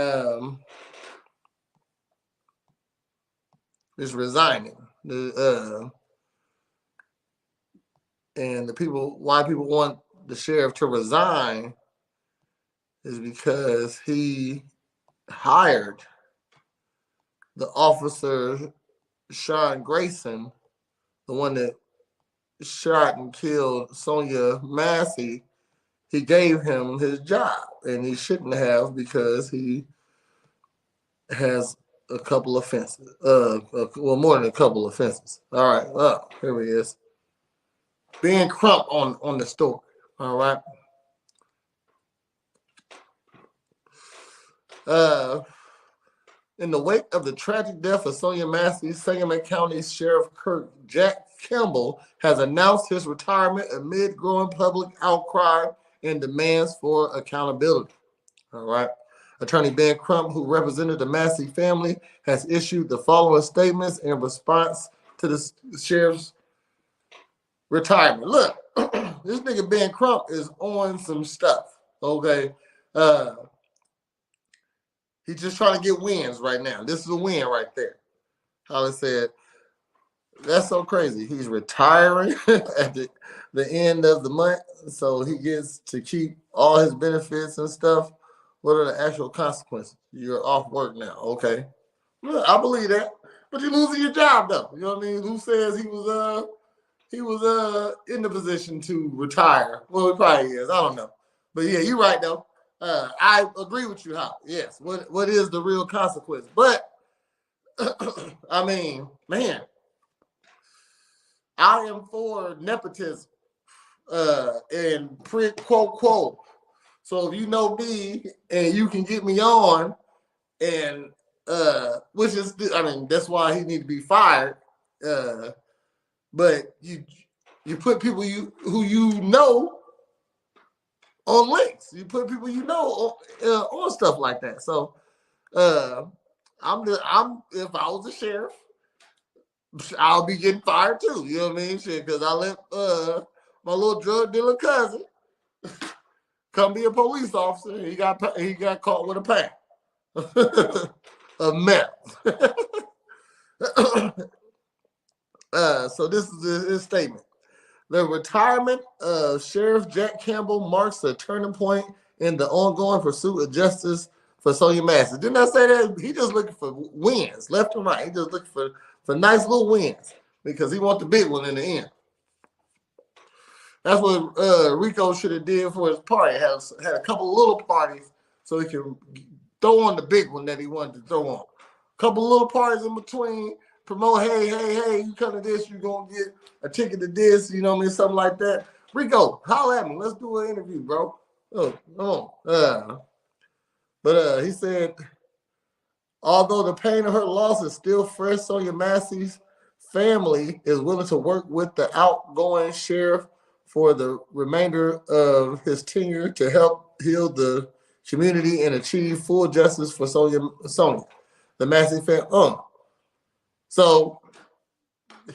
is resigning. And why people want the sheriff to resign is because he hired the officer Sean Grayson, the one that shot and killed Sonya Massey. He gave him his job, and he shouldn't have because he has a couple offenses. More than a couple offenses. All right, here he is. Ben Crump on the story. All right. In the wake of the tragic death of Sonya Massey, Sangamon County Sheriff Kirk Jack Campbell has announced his retirement amid growing public outcry and demands for accountability. All right. Attorney Ben Crump, who represented the Massey family, has issued the following statements in response to the sheriff's retirement. Look, this nigga Ben Crump is on some stuff. Okay. He's just trying to get wins right now. This is a win right there. Holly said, that's so crazy. He's retiring at the end of the month, so he gets to keep all his benefits and stuff. What are the actual consequences? You're off work now. Okay. Well, I believe that. But you're losing your job though. You know what I mean? Who says he was in the position to retire? Well, he probably is. I don't know. But yeah, you're right though. I agree with you, Howard. Yes. What is the real consequence? But I mean, man, I am for nepotism and quote quote. So if you know me and you can get me on, and which is, I mean, that's why he need to be fired. But you put people who you know on links. You put people you know on stuff like that. So I'm if I was a sheriff, I'll be getting fired too. You know what I mean? Shit, because I let my little drug dealer cousin come be a police officer. He got caught with a pack of meth. So this is his statement. The retirement of Sheriff Jack Campbell marks a turning point in the ongoing pursuit of justice for Sonya Massey. Didn't I say that? He just looking for wins, left and right. He just looking for nice little wins because he wants the big one in the end. That's what Rico should have did for his party. Had a couple little parties so he can throw on the big one that he wanted to throw on. A couple little parties in between. Promote, hey, you come to this, you're going to get a ticket to this, you know what I mean, something like that. Rico, holla at me. Let's do an interview, bro. Oh, come on. But he said, although the pain of her loss is still fresh, Sonya Massey's family is willing to work with the outgoing sheriff for the remainder of his tenure to help heal the community and achieve full justice for Sonya. The Massey family. So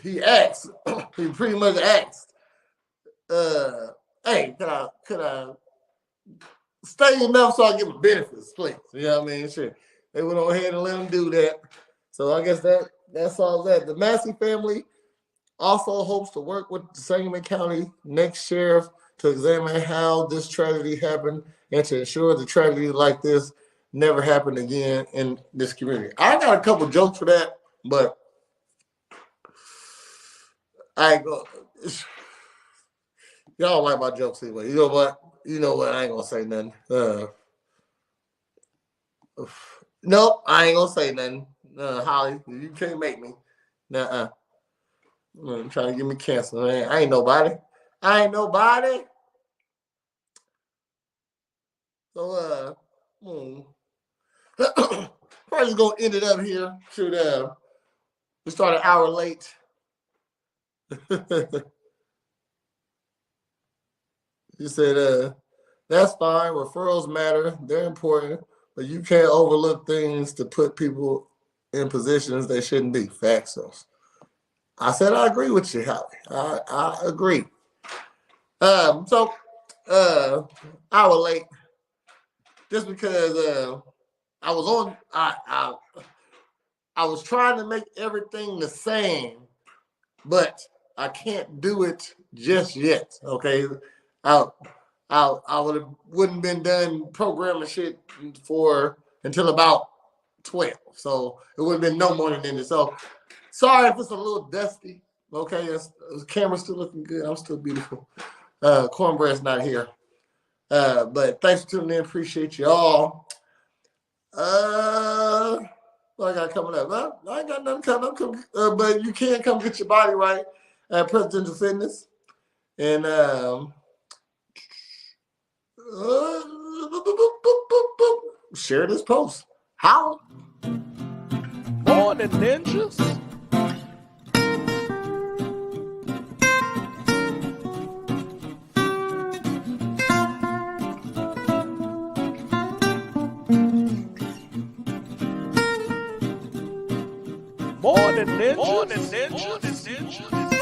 he pretty much asked, hey, could I stay enough so I get my benefits, please? You know what I mean? Shit. They went on ahead and let him do that. So I guess that's all that. The Massey family also hopes to work with the Sangamon County next sheriff to examine how this tragedy happened and to ensure the tragedy like this never happened again in this community. I got a couple jokes for that, but I ain't gonna. Y'all like my jokes anyway. You know what? I ain't gonna say nothing. Nope, I ain't gonna say nothing. Holly, you can't make me. Nuh-uh. I'm trying to give me cancer. I ain't nobody. So probably just gonna end it up here. Shoot, we started an hour late. He said, that's fine. Referrals matter. They're important, but you can't overlook things to put people in positions they shouldn't be. Facts. I said I agree with you, Howie. I agree. So hour late, just because I was trying to make everything the same, but I can't do it just yet. Okay, I wouldn't been done programming shit until about 12, so it would have been no Morn'n Ninjas. So sorry if it's a little dusty. Okay, the camera's still looking good. I'm still beautiful. Cornbread's not here, but thanks for tuning in. Appreciate you all. What I got coming up? Well, I ain't got nothing coming up, but you can come get your body right at Presidential Fitness. And share this post. How? Morn'n Ninjas. Morn'n Ninjas.